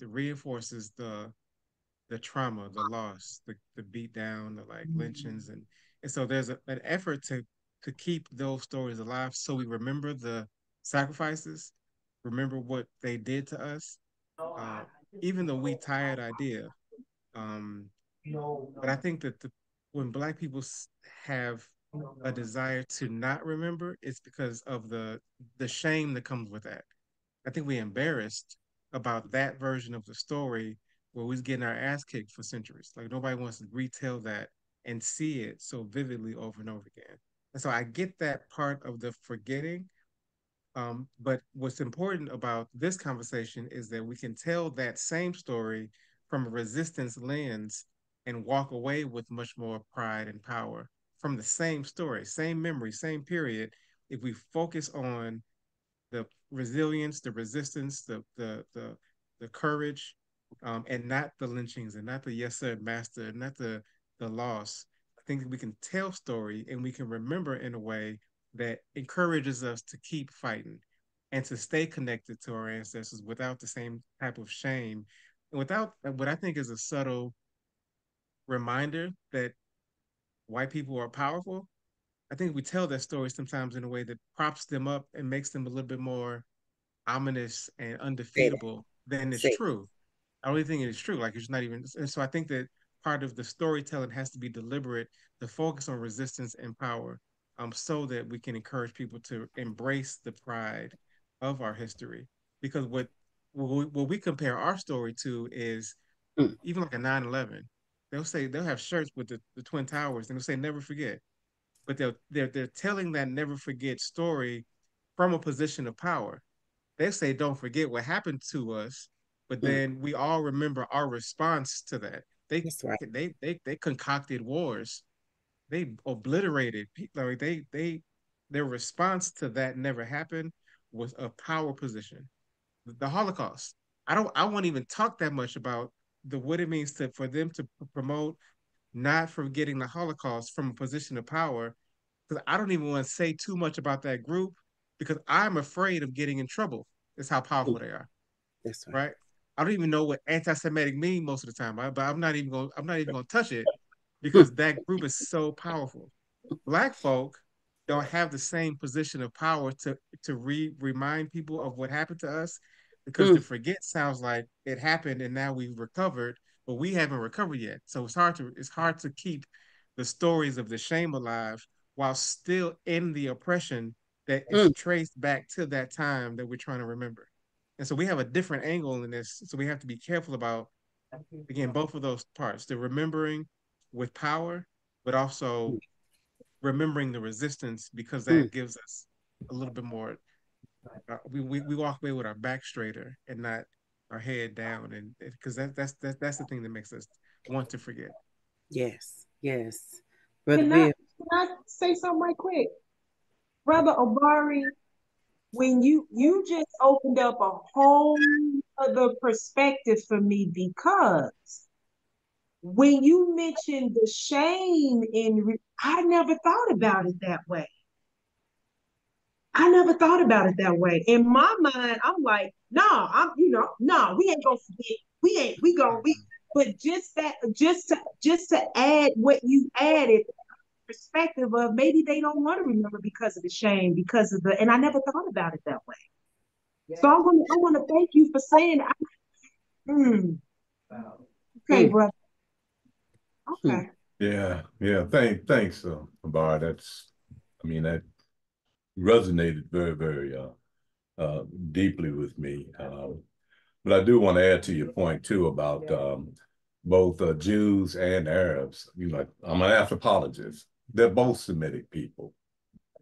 the trauma, the loss, the beat down, the like lynchings, and so there's an effort to keep those stories alive, so we remember the sacrifices, remember what they did to us, uh, even though we tired idea. Um, but I think that when Black people have a desire to not remember, it's because of the shame that comes with that. I think we're embarrassed about that version of the story where we're getting our ass kicked for centuries. Like nobody wants to retell that and see it so vividly over and over again. And so I get that part of the forgetting. But what's important about this conversation is that we can tell that same story from a resistance lens and walk away with much more pride and power from the same story, same memory, same period. If we focus on the resilience, the resistance, the courage, and not the lynchings and not the yes sir master, not the loss. I think that we can tell story and we can remember in a way that encourages us to keep fighting and to stay connected to our ancestors without the same type of shame and without what I think is a subtle reminder that white people are powerful. I think we tell that story sometimes in a way that props them up and makes them a little bit more ominous and Say that. undefeatable than it's Say. true. I don't think it is true. Like it's not even. And so I think that part of the storytelling has to be deliberate, to focus on resistance and power, so that we can encourage people to embrace the pride of our history. Because what we compare our story to is Mm. even like a 9/11. They'll say they'll have shirts with the Twin Towers and they'll say never forget. But they're telling that never forget story from a position of power. They say don't forget what happened to us, but Mm. then we all remember our response to that. They That's right. they concocted wars. They obliterated people. Like their response to that never happened was a power position. The Holocaust. I won't even talk that much about the what it means to for them to promote not forgetting the Holocaust from a position of power, because I don't even want to say too much about that group because I'm afraid of getting in trouble. That's how Mm. powerful they are, That's right. right? I don't even know what anti-Semitic means most of the time, but I'm not even gonna touch it Mm. because that group is so powerful. Black folk don't have the same position of power to remind people of what happened to us because to Mm. forget sounds like it happened and now we've recovered, but we haven't recovered yet. So it's hard to keep the stories of the shame alive while still in the oppression that is Mm. traced back to that time that we're trying to remember. And so we have a different angle in this. So we have to be careful about, again, both of those parts, the remembering with power, but also remembering the resistance because Mm. that gives us a little bit more. We walk away with our back straighter and not our head down, and because that's the thing that makes us want to forget. Yes. Yes. Brother Can I, Bill. can I say something right quick? Brother Obari, when you just opened up a whole other perspective for me because when you mentioned the shame I never thought about it that way. I never thought about it that way. In my mind, I'm like, no, no, we ain't gonna forget. We gonna, but just to add what you added, perspective of maybe they don't want to remember because of the shame, because of and I never thought about it that way. So I want to thank you for saying, mm, okay, Mm. brother, Mm. okay. Yeah. Thanks, Bar. I mean, that resonated very deeply with me. But I do want to add to your point too about both Jews and Arabs. You know, I'm an anthropologist. They're both Semitic people.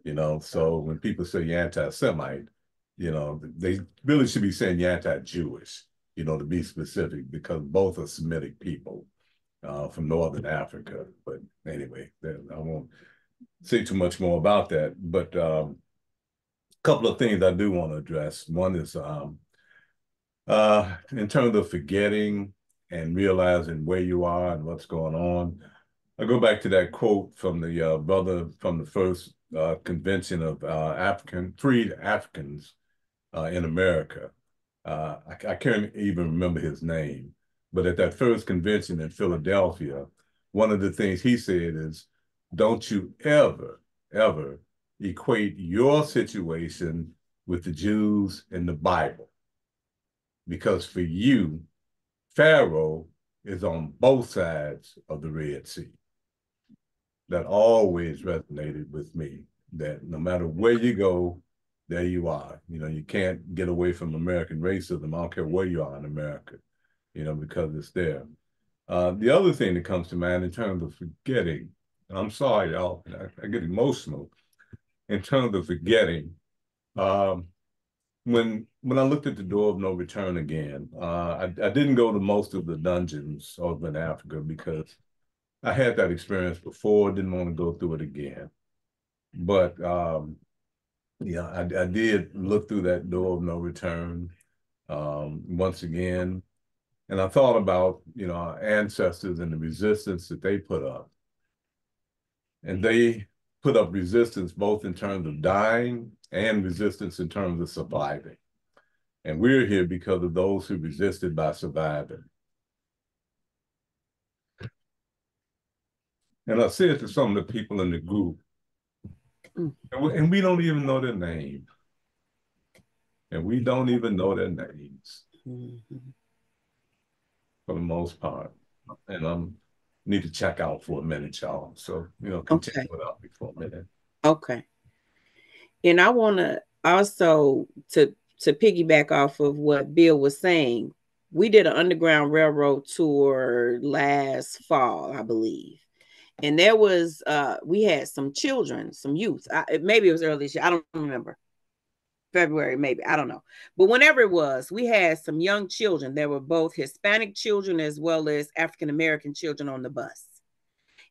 You know, so when people say you're anti-Semite, you know, they really should be saying you're anti-Jewish. You know, to be specific, because both are Semitic people from Northern Africa. But anyway, I won't say too much more about that. But a couple of things I do want to address. One is In terms of forgetting and realizing where you are and what's going on, I go back to that quote from the brother from the first convention of freed Africans in America. I can't even remember his name, but at that first convention in Philadelphia, one of the things he said is, don't you ever, ever equate your situation with the Jews in the Bible. Because for you, Pharaoh is on both sides of the Red Sea. That always resonated with me, that no matter where you go, there you are. You can't get away from American racism. I don't care where you are in America, because it's there. The other thing that comes to mind in terms of forgetting, and I'm sorry, y'all, I get emotional, in terms of forgetting, when I looked at the Door of No Return again, I didn't go to most of the dungeons over in Africa because I had that experience before, didn't want to go through it again. But yeah, I did look through that Door of No Return once again. And I thought about, our ancestors and the resistance that they put up. And they put up resistance both in terms of dying and resistance in terms of surviving. And we're here because of those who resisted by surviving. And I said to some of the people in the group, and we don't even know their name. And we don't even know their names for the most part. And I need to check out for a minute, y'all. So, continue without me for a minute. Okay. And I want to also to piggyback off of what Bill was saying. We did an Underground Railroad tour last fall, I believe. And there was, we had some children, some youth. Maybe it was early this year. I don't remember. February, maybe. I don't know. But whenever it was, we had some young children. There were both Hispanic children as well as African-American children on the bus.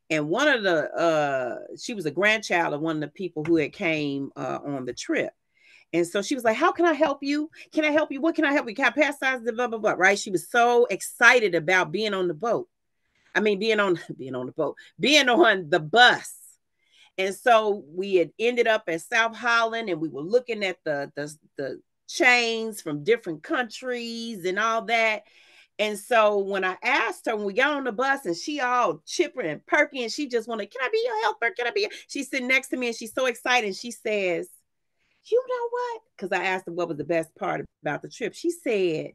And one of the, she was a grandchild of one of the people who had came on the trip. And so she was like, how can I help you? Can I help you? What can I help you? Can I pass size the blah, blah, blah, right? She was so excited about being on the boat. I mean, being on the boat, being on the bus. And so we had ended up at South Holland and we were looking at the chains from different countries and all that. And so when I asked her, when we got on the bus and she all chipper and perky and she just wanted, can I be your helper? Can I be? She's sitting next to me and she's so excited. And she says, you know what? Because I asked her what was the best part about the trip. She said,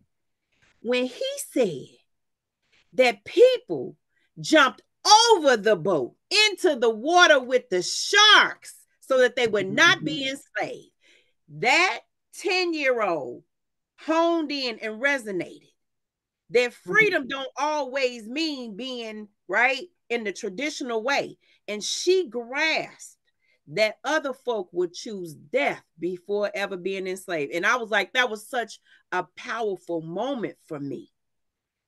when he said that people jumped over the boat into the water with the sharks so that they would not be enslaved, that 10-year-old honed in and resonated that freedom don't always mean being right in the traditional way. And she grasped that other folk would choose death before ever being enslaved. And I was like, that was such a powerful moment for me.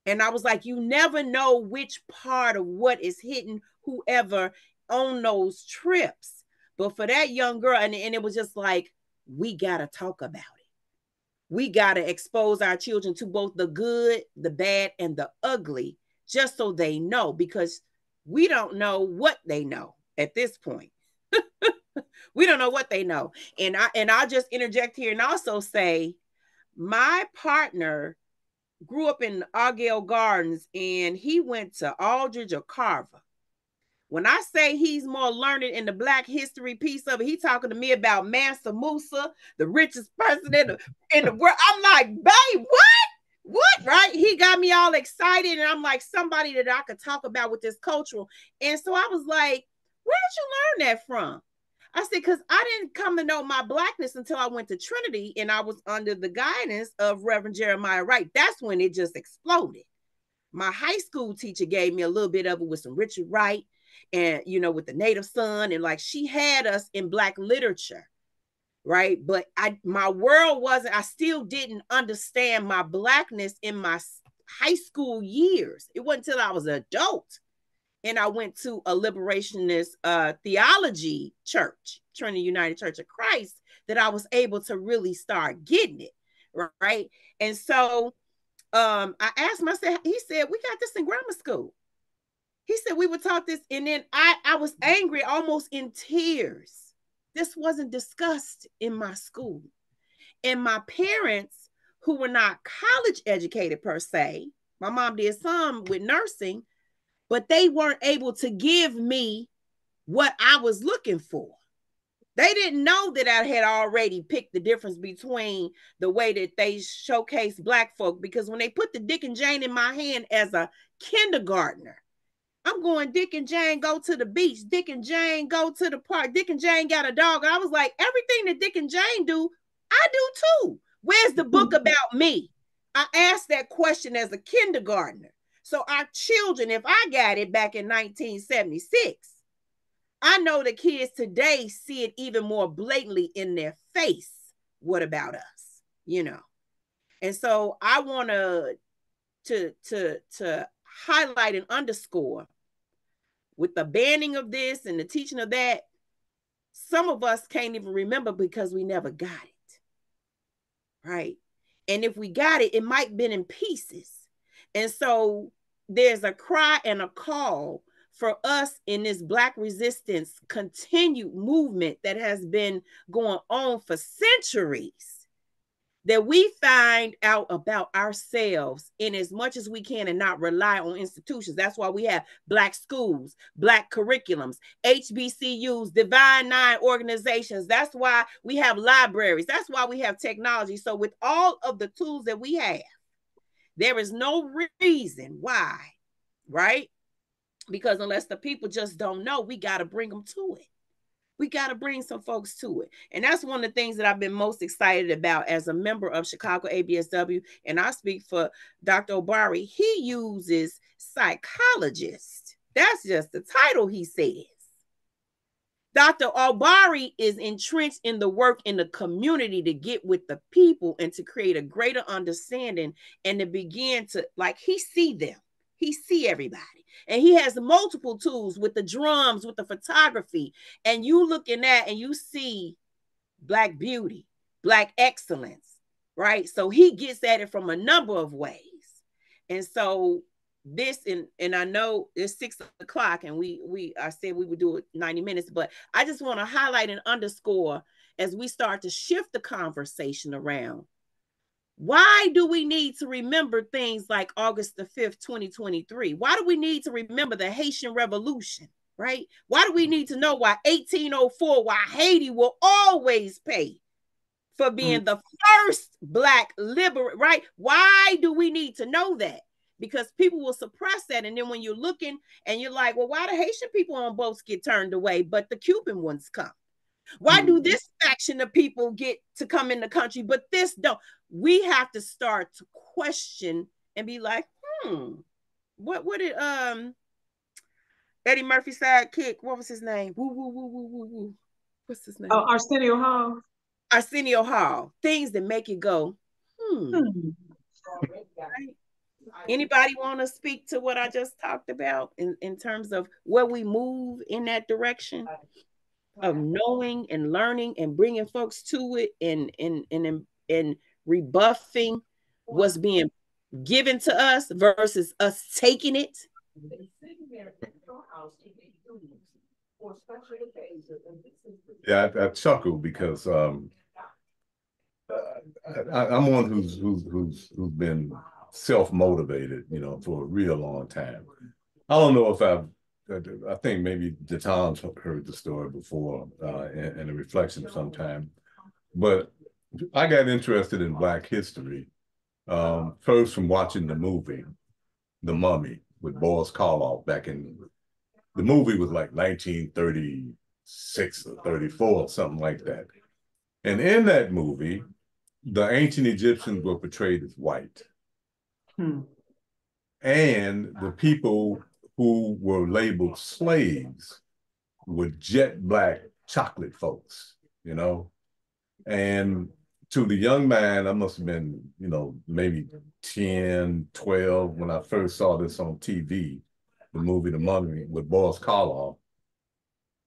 And I was like, you never know which part of what is hitting whoever on those trips. But for that young girl, and it was just like, we got to talk about it. We got to expose our children to both the good, the bad, and the ugly, just so they know, because we don't know what they know at this point. We don't know what they know. And I'll just interject here and also say, my partner grew up in Argyle Gardens and he went to Aldridge or Carver. When I say he's more learned in the Black history piece of it, he's talking to me about Mansa Musa, the richest person in the world. I'm like, babe, what? Right? He got me all excited. And I'm like, somebody that I could talk about with this cultural. And so I was like, where did you learn that from? I said, because I didn't come to know my Blackness until I went to Trinity and I was under the guidance of Reverend Jeremiah Wright. That's when it just exploded. My high school teacher gave me a little bit of it with some Richard Wright and, with the Native Son. And like she had us in Black literature, right? But my world wasn't, I still didn't understand my Blackness in my high school years. It wasn't until I was an adult and I went to a liberationist theology church, Trinity United Church of Christ, that I was able to really start getting it, right? And so I asked him, I said, he said, we got this in grammar school. He said we were taught this, and then I was angry, almost in tears. This wasn't discussed in my school. And my parents, who were not college educated per se, my mom did some with nursing, but they weren't able to give me what I was looking for. They didn't know that I had already picked the difference between the way that they showcase Black folk, because when they put the Dick and Jane in my hand as a kindergartner, I'm going, Dick and Jane go to the beach. Dick and Jane go to the park. Dick and Jane got a dog. And I was like, everything that Dick and Jane do, I do too. Where's the book about me? I asked that question as a kindergartner. So our children, if I got it back in 1976, I know the kids today see it even more blatantly in their face. What about us? You know? And so I want to highlight and underscore, with the banning of this and the teaching of that, some of us can't even remember because we never got it, right? And if we got it, it might have been in pieces. And so there's a cry and a call for us in this Black resistance continued movement that has been going on for centuries, that we find out about ourselves in as much as we can and not rely on institutions. That's why we have Black schools, Black curriculums, HBCUs, Divine Nine organizations. That's why we have libraries. That's why we have technology. So with all of the tools that we have, there is no reason why, right? Because unless the people just don't know, we got to bring them to it. We got to bring some folks to it. And that's one of the things that I've been most excited about as a member of Chicago ABSW. And I speak for Dr. Obari. He uses psychologist. That's just the title he says. Dr. Obari is entrenched in the work in the community to get with the people and to create a greater understanding and to begin to, like, he see them. He see everybody. And he has multiple tools with the drums, with the photography. And you look in that and you see Black beauty, Black excellence, right? So he gets at it from a number of ways. And so this, and I know it's 6 o'clock and I said we would do it 90 minutes, but I just want to highlight and underscore as we start to shift the conversation around. Why do we need to remember things like August the 5th, 2023? Why do we need to remember the Haitian Revolution, right? Why do we need to know why 1804, why Haiti will always pay for being the first Black liberator, right? Why do we need to know that? Because people will suppress that. And then when you're looking and you're like, well, why do Haitian people on boats get turned away, but the Cuban ones come? Why do this faction of people get to come in the country, but this don't? We have to start to question and be like, what did Eddie Murphy's sidekick, what was his name? What's his name? Arsenio Hall. Arsenio Hall. Things that make you go, Right? Anybody want to speak to what I just talked about in terms of where we move in that direction of knowing and learning and bringing folks to it and rebuffing what's being given to us versus us taking it? Yeah, I chuckle because I'm one who's been self-motivated, for a real long time. I don't know if I think maybe Jaton's heard the story before in a reflection sometime, but I got interested in Black history first from watching the movie, The Mummy, with Boris Karloff the movie was like 1936 or 34, something like that. And in that movie, the ancient Egyptians were portrayed as white. And the people who were labeled slaves were jet black chocolate folks, And to the young man, I must have been, maybe 10, 12 when I first saw this on TV, the movie The Mummy with Boris Karloff.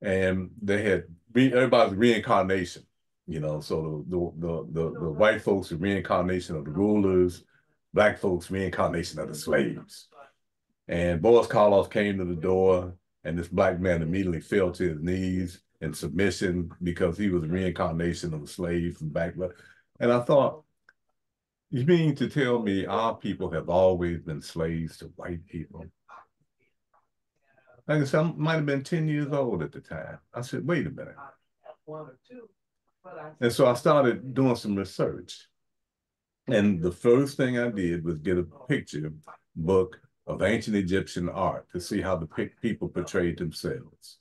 And they had everybody's reincarnation. So the white folks, the reincarnation of the rulers, black folks, reincarnation of the slaves. And Boris Karloff came to the door, and this black man immediately fell to his knees in submission because he was a reincarnation of a slave from back. And I thought, you mean to tell me our people have always been slaves to white people? Like I said, I might have been 10 years old at the time. I said, wait a minute. And so I started doing some research. And the first thing I did was get a picture book of ancient Egyptian art to see how the people portrayed themselves.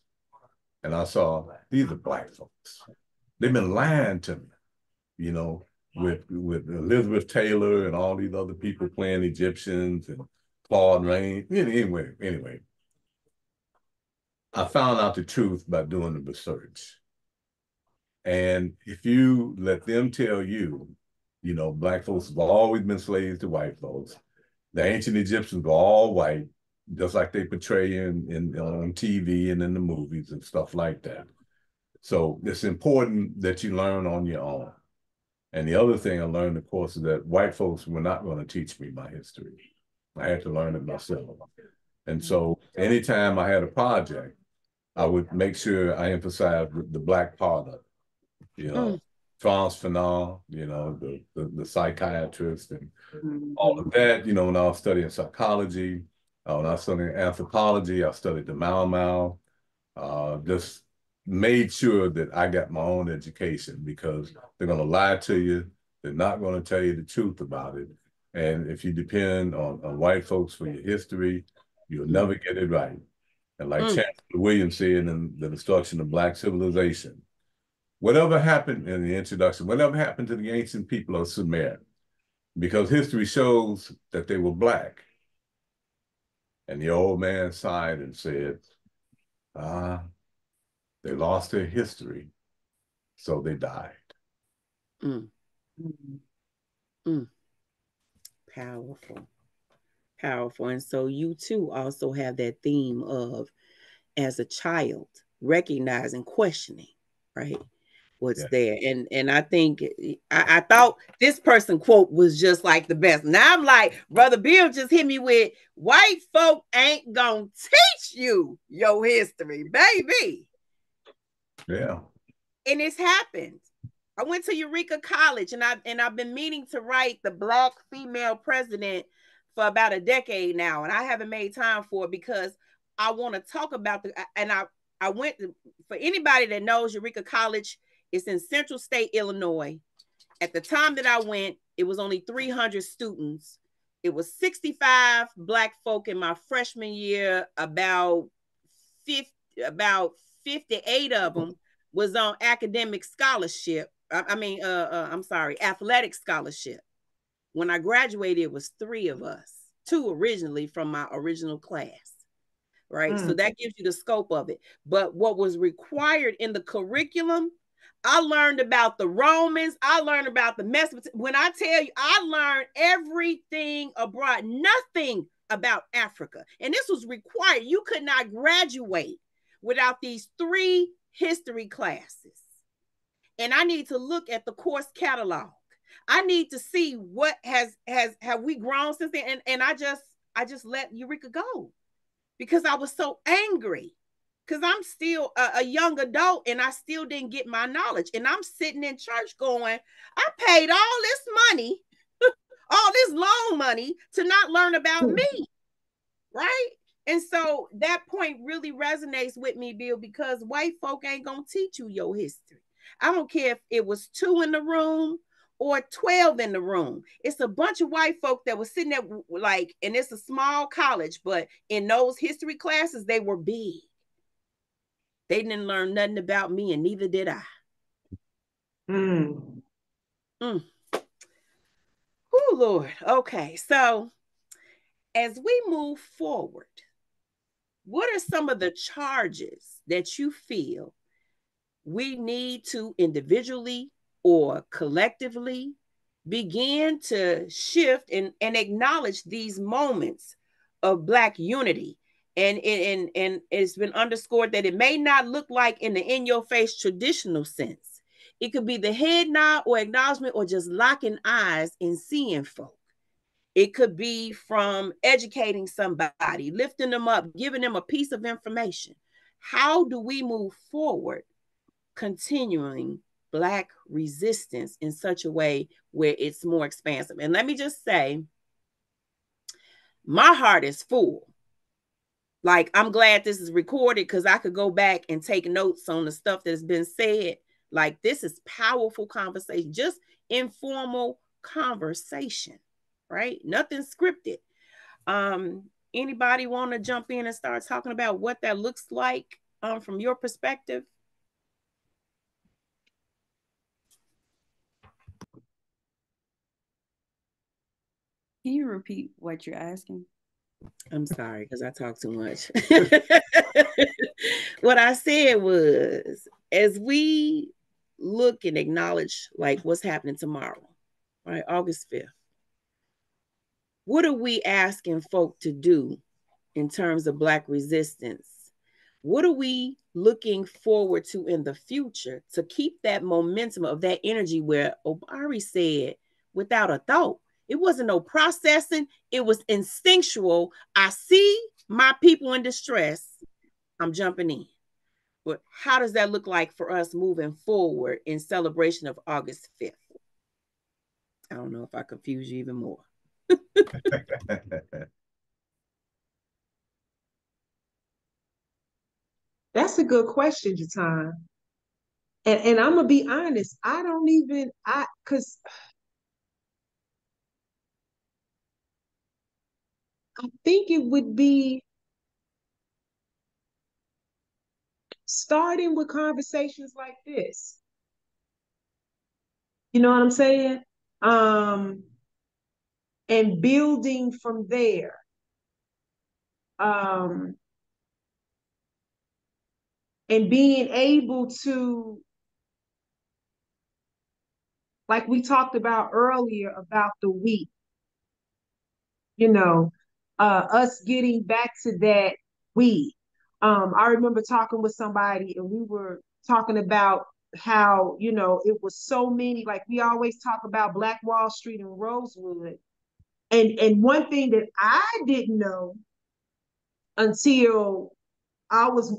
And I saw, these are black folks. They've been lying to me, with Elizabeth Taylor and all these other people playing Egyptians and Claude Rain. Anyway, I found out the truth by doing the research. And if you let them tell you, black folks have always been slaves to white folks. The ancient Egyptians were all white, just like they portray on TV and in the movies and stuff like that. So it's important that you learn on your own. And the other thing I learned, of course, is that white folks were not going to teach me my history. I had to learn it myself. And so anytime I had a project, I would make sure I emphasized the black part of it. Frantz Fanon, the psychiatrist and all of that, when I was studying psychology, when I was studying anthropology, I studied the Mau Mau, just made sure that I got my own education because they're going to lie to you. They're not going to tell you the truth about it. And if you depend on white folks for your history, you'll never get it right. And like Chancellor Williams said in The Destruction of Black Civilization, whatever happened in the introduction, whatever happened to the ancient people of Sumer, because history shows that they were black. And the old man sighed and said, they lost their history, so they died. Powerful. Powerful. And so you too also have that theme of, as a child, recognizing, questioning, right? What's there. And I think I thought this person quote was just like the best. Now I'm like, Brother Bill just hit me with, white folk ain't gonna teach you your history, baby. Yeah. And it's happened. I went to Eureka College and I've been meaning to write the Black female president for about a decade now. And I haven't made time for it because I want to talk about I went to, for anybody that knows Eureka College, it's in Central State, Illinois. At the time that I went, it was only 300 students. It was 65 Black folk in my freshman year. About 58 of them was on academic scholarship. Athletic scholarship. When I graduated, it was 3 of us, 2 originally from my original class. Right. So that gives you the scope of it. But what was required in the curriculum, I learned about the Romans. I learned about the Mesopotamians. When I tell you, I learned everything abroad, nothing about Africa. And this was required. You could not graduate without these 3 history classes. And I need to look at the course catalog. I need to see what have we grown since then. And I just let Eureka go because I was so angry. Because I'm still a young adult and I still didn't get my knowledge. And I'm sitting in church going, I paid all this money, all this loan money to not learn about me. Right? And so that point really resonates with me, Bill, because white folk ain't going to teach you your history. I don't care if it was 2 in the room or 12 in the room. It's a bunch of white folk that was sitting there and it's a small college, but in those history classes, they were big. They didn't learn nothing about me, and neither did I. Oh, Lord. Okay, so as we move forward, what are some of the charges that you feel we need to individually or collectively begin to shift and acknowledge these moments of Black unity? And it's been underscored that it may not look like in the in-your-face traditional sense. It could be the head nod or acknowledgement or just locking eyes and seeing folk. It could be from educating somebody, lifting them up, giving them a piece of information. How do we move forward continuing Black resistance in such a way where it's more expansive? And let me just say, my heart is full. Like, I'm glad this is recorded because I could go back and take notes on the stuff that's been said. Like, this is powerful conversation, just informal conversation, right? Nothing scripted. Anybody want to jump in and start talking about what that looks like from your perspective? Can you repeat what you're asking? I'm sorry because I talk too much. What I said was, as we look and acknowledge like what's happening tomorrow, right, August 5th, what are we asking folk to do in terms of Black resistance? What are we looking forward to in the future to keep that momentum of that energy where Obari said, without a thought, it wasn't no processing, it was instinctual. I see my people in distress, I'm jumping in. But how does that look like for us moving forward in celebration of August 5th? I don't know if I confuse you even more. That's a good question, Jatan. And I'm gonna be honest, because I think it would be starting with conversations like this. You know what I'm saying? And building from there. And being able to, like we talked about earlier about the we, us getting back to that we. I remember talking with somebody and we were talking about how, it was so many, like we always talk about Black Wall Street and Rosewood. And one thing that I didn't know until I was,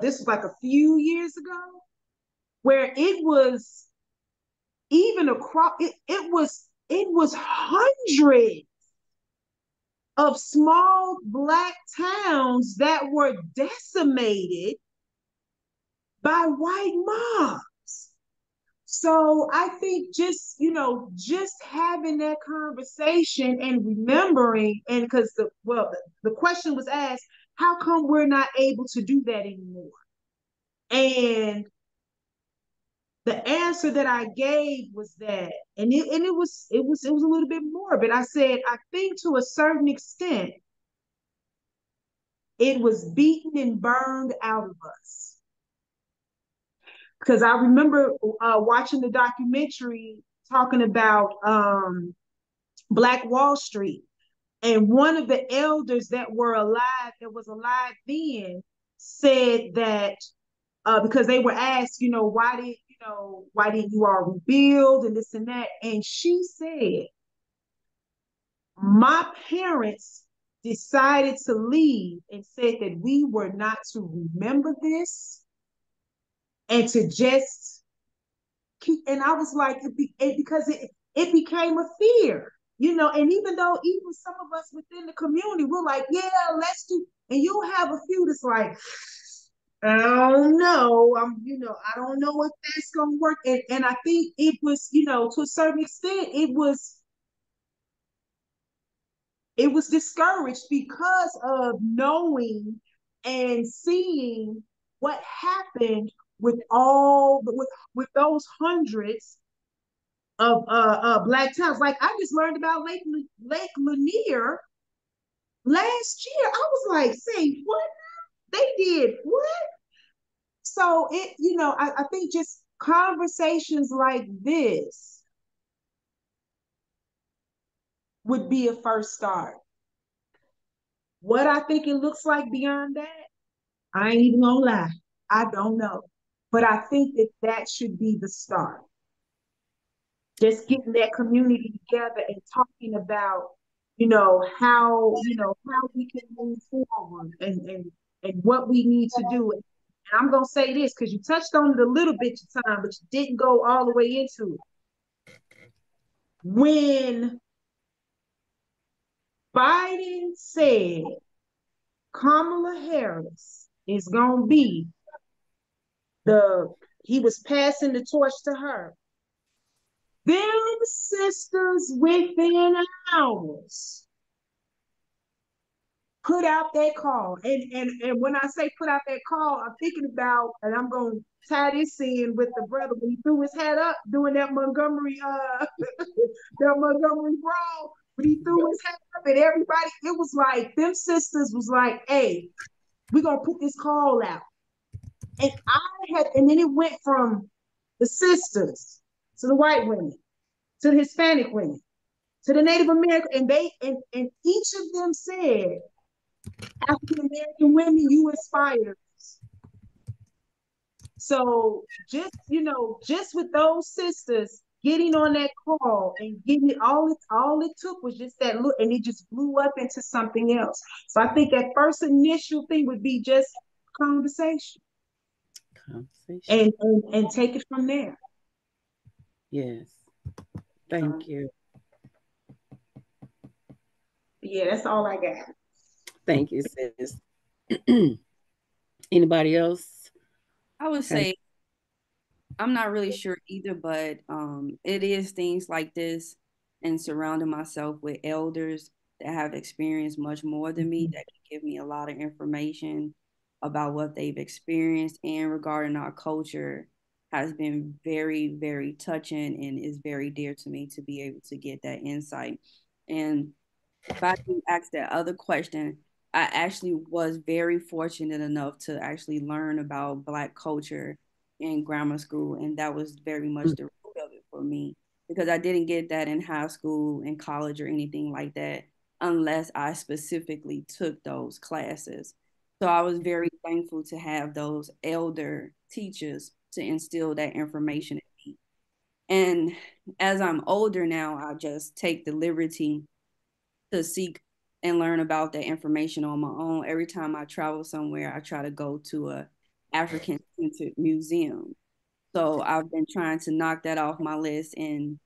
this was like a few years ago, where it was even across, it was hundreds of small Black towns that were decimated by white mobs. So I think just having that conversation and remembering, and because the question was asked, how come we're not able to do that anymore? And the answer that I gave was that, and it was a little bit more, but I said, I think to a certain extent, it was beaten and burned out of us. Because I remember watching the documentary talking about Black Wall Street, and one of the elders that was alive then, said that because they were asked, why didn't you all rebuild and this and that, and she said, my parents decided to leave and said that we were not to remember this and to just keep, and I was like, because it became a fear, and even though even some of us within the community, we're like, yeah, let's do, and you'll have a few that's like, I don't know, I don't know if that's gonna work, and I think it was, to a certain extent, it was discouraged because of knowing and seeing what happened with those hundreds of Black towns. Like, I just learned about Lake Lanier last year. I was like, say what? They did what? So I think just conversations like this would be a first start. What I think it looks like beyond that, I ain't even gonna lie, I don't know. But I think that that should be the start. Just getting that community together and talking about, how we can move forward and what we need to do. And I'm gonna say this because you touched on it a little bit of time, but you didn't go all the way into it. When Biden said Kamala Harris is gonna be he was passing the torch to her. Them sisters within hours put out that call. And when I say put out that call, I'm thinking about, and I'm gonna tie this in with the brother when he threw his head up doing that Montgomery that Montgomery Brawl, when he threw his head up and everybody, it was like them sisters was like, hey, we're gonna put this call out. And then it went from the sisters to the white women, to the Hispanic women, to the Native American, and each of them said, African American women, you inspire us. So just with those sisters getting on that call and getting it, all it took was just that look, and it just blew up into something else. So I think that first initial thing would be just conversation. And take it from there. Yes. Thank you. Yeah, that's all I got. Thank you, sis. Anybody else? I would say I'm not really sure either, but it is things like this and surrounding myself with elders that have experienced much more than me that can give me a lot of information about what they've experienced and regarding our culture has been very, very touching and is very dear to me to be able to get that insight. And if I can ask that other question, I actually was very fortunate enough to actually learn about Black culture in grammar school, and that was very much the root of it for me because I didn't get that in high school and college or anything like that unless I specifically took those classes. So I was very thankful to have those elder teachers to instill that information in me. And as I'm older now, I just take the liberty to seek and learn about that information on my own. Every time I travel somewhere, I try to go to a African centered museum. So I've been trying to knock that off my list in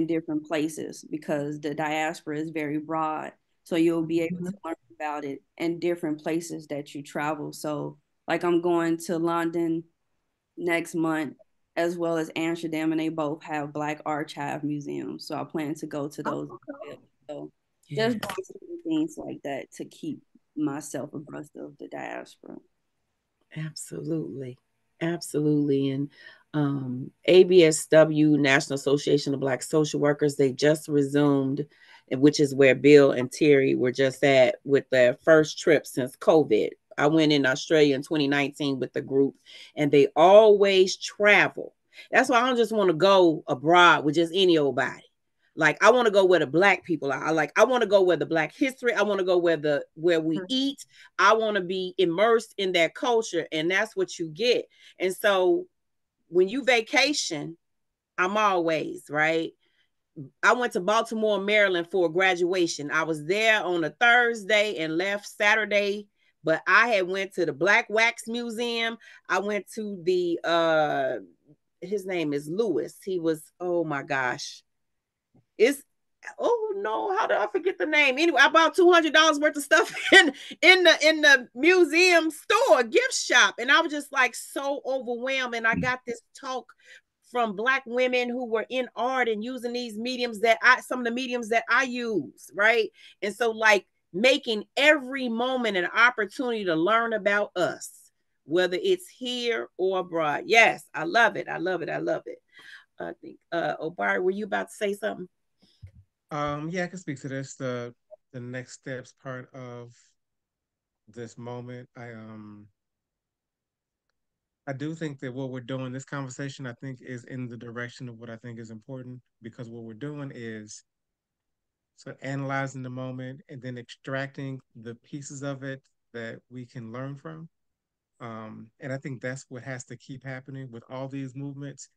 different places because the diaspora is very broad. So you'll be able to learn about it in different places that you travel. So like I'm going to London next month as well as Amsterdam, and they both have Black archive museums. So I plan to go to those. So just things like that to keep myself abreast of the diaspora. Absolutely. Absolutely. And ABSW, National Association of Black Social Workers, they just resumed, which is where Bill and Terry were just at with their first trip since COVID. I went in Australia in 2019 with the group, and they always travel. That's why I don't just want to go abroad with just any old body. Like I want to go where the Black people are. I want to go where the Black history. I want to go where we eat. I want to be immersed in that culture, and that's what you get. And so when you vacation, I'm always right. I went to Baltimore, Maryland for graduation. I was there on a Thursday and left Saturday, but I had went to the Black Wax Museum. I went to the his name is Lewis. He was, oh my gosh. It's oh no, how did I forget the name? Anyway, I bought $200 worth of stuff in the museum store gift shop, and I was just like so overwhelmed. And I got this talk from Black women who were in art and using these mediums some of the mediums that I use, right? And so like making every moment an opportunity to learn about us, whether it's here or abroad. Yes, I love it. I love it. I love it. I think Obari, were you about to say something? Yeah, I can speak to this. The next steps part of this moment. I do think that what we're doing, this conversation, I think is in the direction of what I think is important because what we're doing is so analyzing the moment and then extracting the pieces of it that we can learn from. And I think that's what has to keep happening with all these movements.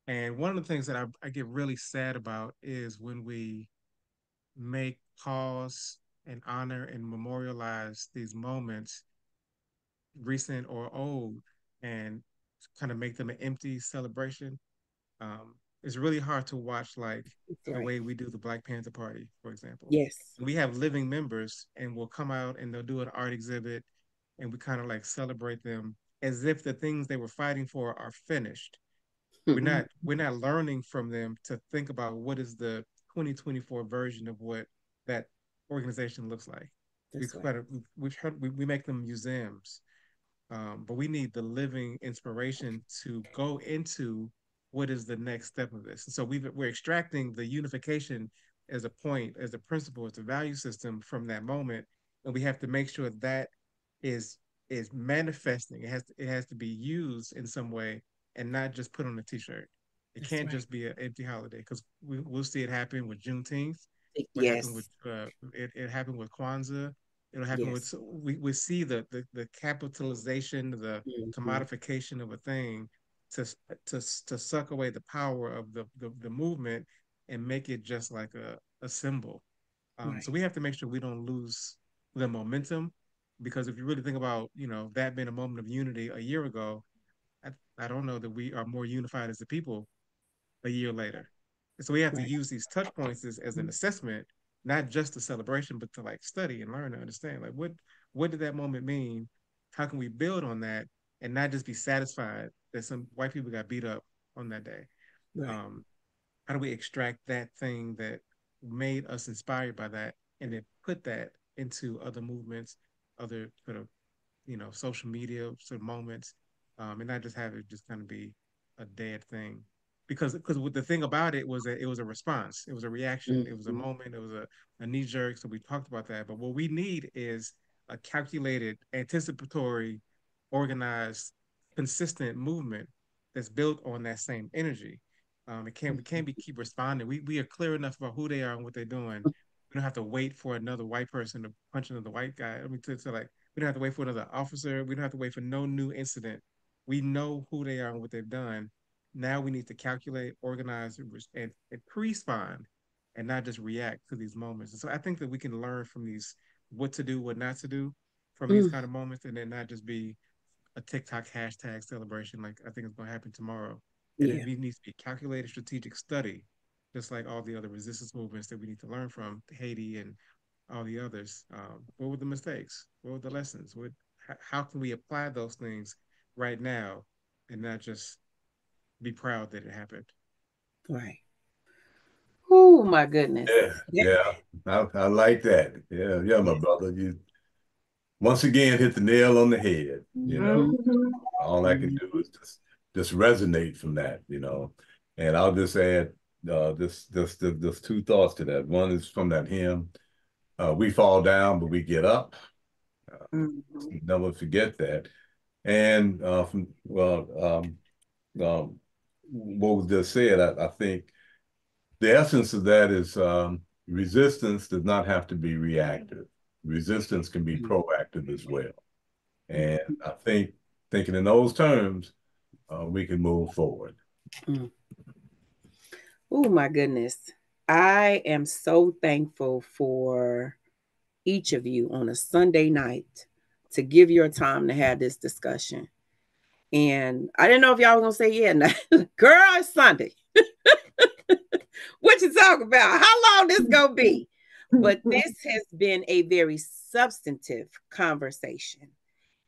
And one of the things that I get really sad about is when we make pause and honor and memorialize these moments, recent or old, and kind of make them an empty celebration. It's really hard to watch, like the Right. way we do the Black Panther Party, for example. Yes. We have living members, and we'll come out and they'll do an art exhibit, and we kind of like celebrate them as if the things they were fighting for are finished. We're not learning from them to think about what is the 2024 version of what that organization looks like. We That's right. kind of we make them museums, but we need the living inspiration to go into what is the next step of this. And so we're extracting the unification as a point, as a principle, as a value system from that moment, and we have to make sure that is is manifesting. It has to be used in some way and not just put on a t-shirt. It That's can't right. just be an empty holiday because we'll see it happen with Juneteenth. What happened with Yes. it happened with Kwanzaa. It'll happen with Yes. so we see the capitalization, the Mm-hmm. commodification of a thing to to suck away the power of the movement and make it just like a symbol. So Right. we have to make sure we don't lose the momentum because if you really think about that being a moment of unity a year ago, I don't know that we are more unified as a people a year later. And so we have to Right. use these touch points as an assessment, not just a celebration, but to like study and learn and understand like what did that moment mean? How can we build on that and not just be satisfied that some white people got beat up on that day? Right. Um, how do we extract that thing that made us inspired by that and then put that into other movements, other sort of social media sort of moments, and not just have it just kind of be a dead thing. Because the thing about it was that it was a response, it was a reaction, it was a Mm-hmm. moment, it was a knee jerk. So we talked about that. But what we need is a calculated, anticipatory, organized, consistent movement that's built on that same energy. We can't be keep responding. We are clear enough about who they are and what they're doing. We don't have to wait for another white person to punch another white guy. I mean, to like we don't have to wait for another officer. We don't have to wait for no new incident. We know who they are and what they've done. Now we need to calculate, organize, and respond and not just react to these moments. And so I think that we can learn from these what to do, what not to do from these Mm. kind of moments, and then not just be a TikTok hashtag celebration like I think it's going to happen tomorrow. And it Yeah. needs to be calculated strategic study, just like all the other resistance movements that we need to learn from Haiti and all the others. What were the mistakes? What were the lessons? How can we apply those things right now and not just be proud that it happened? Right. Oh my goodness. Yeah, yeah. I like that. Yeah, yeah, my Yes. brother. You once again hit the nail on the head. Mm-hmm. All I can do is just resonate from that. And I'll just add this two thoughts to that. One is from that hymn, we fall down, but we get up. Mm-hmm. Never forget that. And what was just said, I think the essence of that is resistance does not have to be reactive. Resistance can be proactive as well. And Mm-hmm. I think thinking in those terms, we can move forward. Mm. Oh my goodness. I am so thankful for each of you on a Sunday night to give your time to have this discussion. And I didn't know if y'all were gonna say, yeah, nah. Girl, it's Sunday. What you talking about? How long this gonna be? But this has been a very substantive conversation.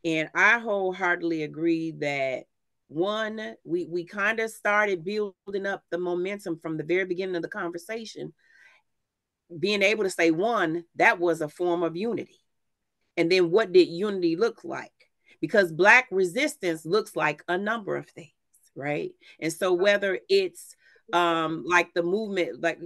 And I wholeheartedly agree that one, we kind of started building up the momentum from the very beginning of the conversation, being able to say, one, that was a form of unity. And then what did unity look like? Because Black resistance looks like a number of things, right? And so whether it's like the movement, like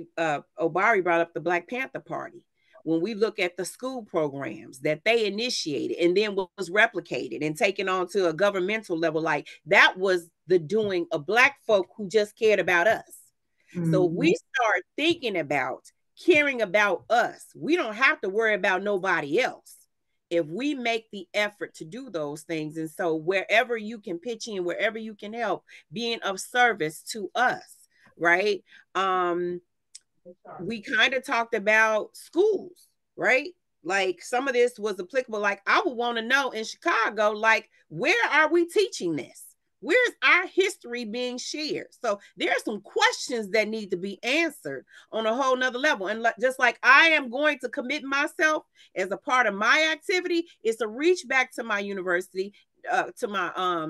Obari brought up the Black Panther Party. When we look at the school programs that they initiated and then was replicated and taken on to a governmental level, like that was the doing of Black folk who just cared about us. So we start thinking about caring about us. We don't have to worry about nobody else. if we make the effort to do those things. And so wherever you can pitch in, wherever you can help, being of service to us, right? We kind of talked about schools, right? Like some of this was applicable. Like I would want to know in Chicago, like, where are we teaching this? Where's our history being shared? So there are some questions that need to be answered on a whole nother level. And just like I am going to commit myself as a part of my activity is to reach back to my university, to my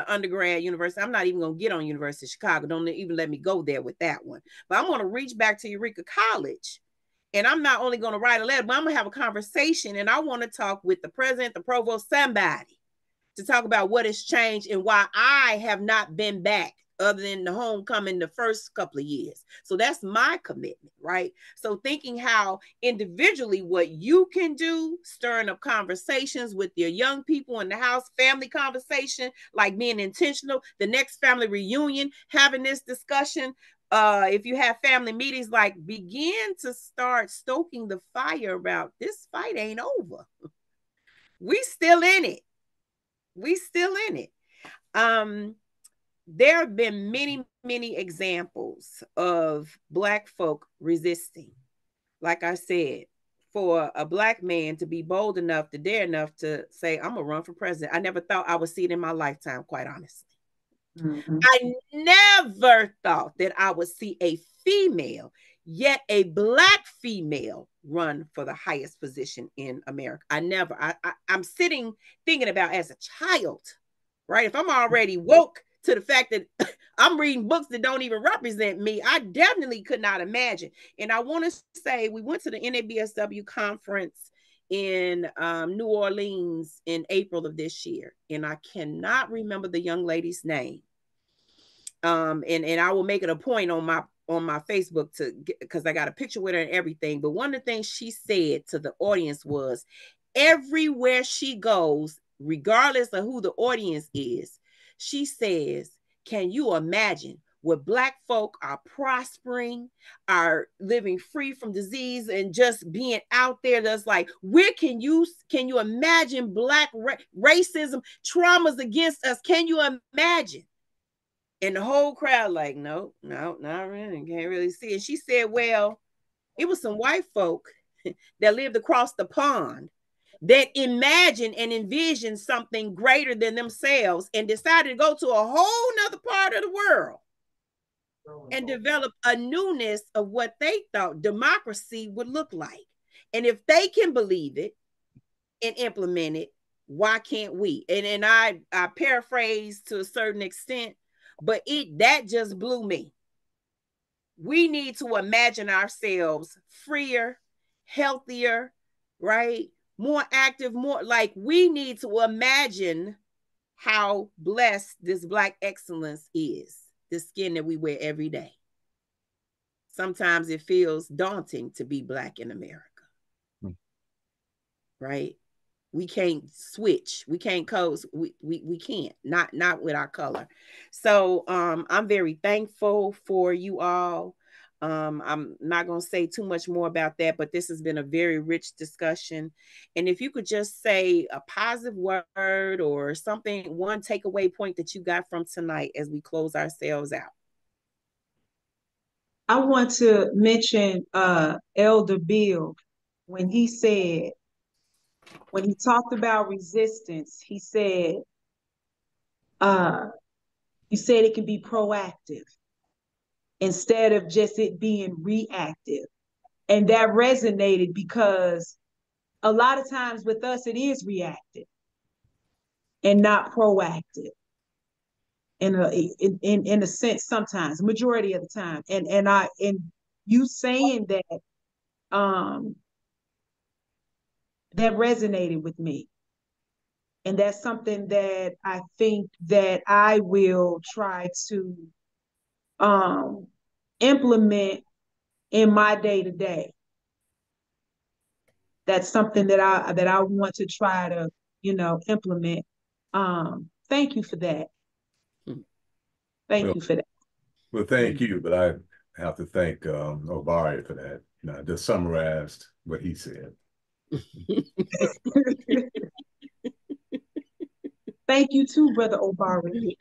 undergrad university. I'm not even going to get on University of Chicago. Don't even let me go there with that one. But I'm going to reach back to Eureka College. And I'm not only going to write a letter, but I'm going to have a conversation. And I want to talk with the president, the provost, somebody to talk about what has changed and why I have not been back other than the homecoming the first couple of years. So that's my commitment, right? So thinking how individually what you can do, stirring up conversations with your young people in the house, family conversation, like being intentional, the next family reunion, having this discussion. If you have family meetings, like begin to start stoking the fire about this fight ain't over. We still in it. We still in it. There have been many, many examples of Black folk resisting. Like I said, for a Black man to be bold enough, to dare enough to say, I'm gonna run for president. I never thought I would see it in my lifetime, quite honestly. Mm-hmm. I never thought that I would see a female, yet a Black female, run for the highest position in America. I'm sitting thinking about as a child, right? If I'm already woke to the fact that I'm reading books that don't even represent me, I definitely could not imagine. And I want to say we went to the NABSW conference in New Orleans in April of this year, and I cannot remember the young lady's name. And I will make it a point on my Facebook to because I got a picture with her and everything. But one of the things she said to the audience was, everywhere she goes, regardless of who the audience is, she says, can you imagine where Black folk are prospering, are living free from disease, and just being out there? That's like, where can you imagine Black racism, traumas against us? Can you imagine? And the whole crowd like, no, not really. Can't really see it. She said, well, it was some white folk that lived across the pond that imagined and envisioned something greater than themselves and decided to go to a whole nother part of the world and develop a newness of what they thought democracy would look like. And if they can believe it and implement it, why can't we? And I paraphrase to a certain extent, but that just blew me. We need to imagine ourselves freer, healthier, right? More active, more like we need to imagine how blessed this Black excellence is, the skin that we wear every day. Sometimes it feels daunting to be Black in America, right? We can't switch. We can't coast. We can't, not with our color. So I'm very thankful for you all. I'm not going to say too much more about that, but this has been a very rich discussion. And if you could just say a positive word or something, one takeaway point that you got from tonight as we close ourselves out. I want to mention Elder Bill when he talked about resistance. He said it can be proactive instead of just it being reactive. And that resonated because a lot of times with us, it is reactive and not proactive in a sense, sometimes, majority of the time. And you saying that, that resonated with me. And that's something that I think that I will try to implement in my day-to-day. That's something that I want to try to, implement. Thank you for that. Thank you for that. Well, thank you, but I have to thank Obari for that. I just summarized what he said. Thank you too, Brother Obari.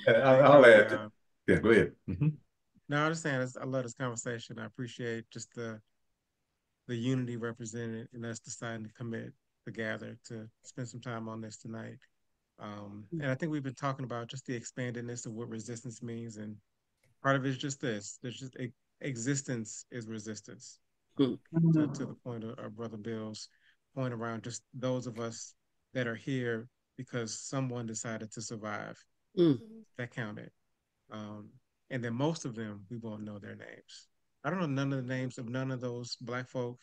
I'll add. Yeah, go ahead. No, I understand. I love this conversation. I appreciate just the unity represented in us deciding to commit to gather to spend some time on this tonight. And I think we've been talking about just the expandedness of what resistance means, and part of it is just this: there's just existence is resistance. To the point of Brother Bill's point around just those of us that are here because someone decided to survive. That counted. And then most of them, we won't know their names. I don't know none of the names of none of those Black folk.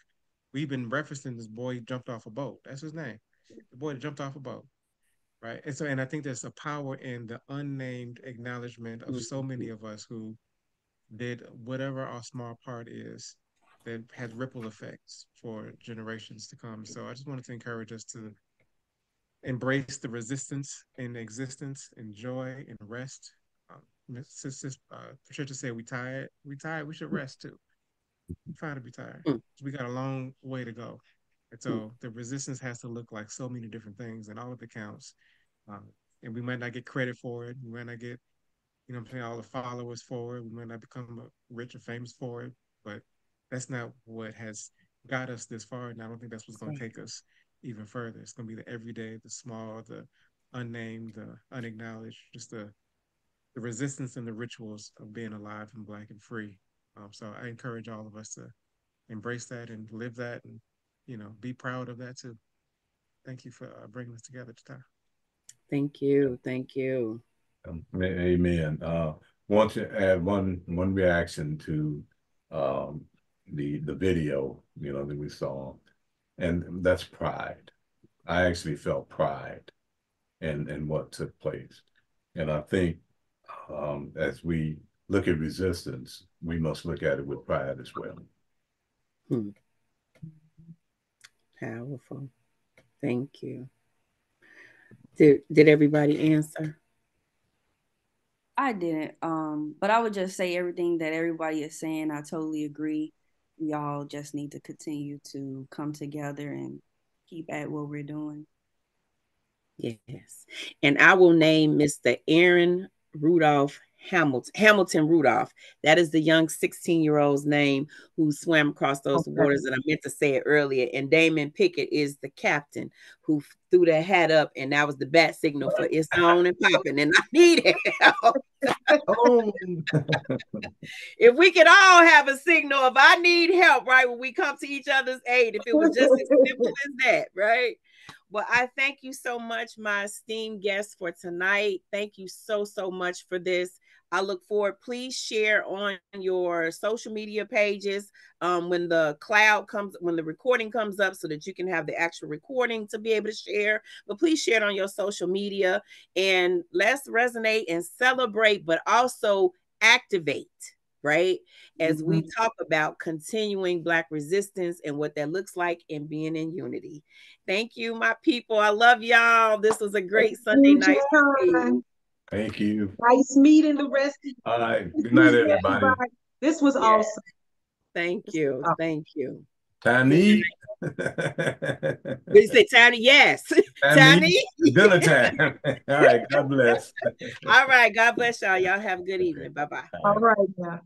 We've been referencing this boy who jumped off a boat. That's his name. The boy that jumped off a boat. Right. And I think there's a power in the unnamed acknowledgement of so many of us who did whatever our small part is that has ripple effects for generations to come. So I just wanted to encourage us to embrace the resistance in existence and joy and rest. Since Patricia said we tired, we should rest too. I'm fine to be tired. We got a long way to go. And so the resistance has to look like so many different things, and all of it counts. And we might not get credit for it. We might not get, all the followers for it. We might not become rich or famous for it. But that's not what has got us this far. And I don't think that's what's going to take us even further. It's going to be the everyday, the small, the unnamed, the unacknowledged, just the resistance and the rituals of being alive and Black and free. So I encourage all of us to embrace that and live that, and be proud of that too. Thank you for bringing us together today. Thank you. Thank you. Amen. Want to add one reaction to the video that we saw, and that's pride. I actually felt pride in what took place, and I think as we look at resistance, we must look at it with pride as well. Powerful. Thank you. Did everybody answer? I didn't. But I would just say everything that everybody is saying, I totally agree. We all just need to continue to come together and keep at what we're doing. Yes. And I will name Mr. Aaron Rudolph Hamilton Rudolph. That is the young 16-year-old's name who swam across those waters, and I meant to say it earlier. And Damon Pickett is the captain who threw their hat up, and that was the bat signal for it's on and popping, and I need help. If we could all have a signal of I need help, right, when we come to each other's aid, if it was just as simple as that, right? Well, I thank you so much, my esteemed guests, for tonight. Thank you so much for this. I look forward. Please share on your social media pages when the recording comes up, so that you can have the actual recording to be able to share. But please share it on your social media, and let's resonate and celebrate, but also activate, right? As we talk about continuing Black resistance and what that looks like and being in unity. Thank you, my people. I love y'all. This was a great Sunday night. Thank you. Nice meeting the rest of you. All right. Good night, everybody. This was awesome. Thank you. Thank you. Tiny. Did you say Tiny? Yes. Tiny. Dinner time. All right. God bless. All right. God bless y'all. Y'all have a good evening. Bye-bye. All right. Yeah.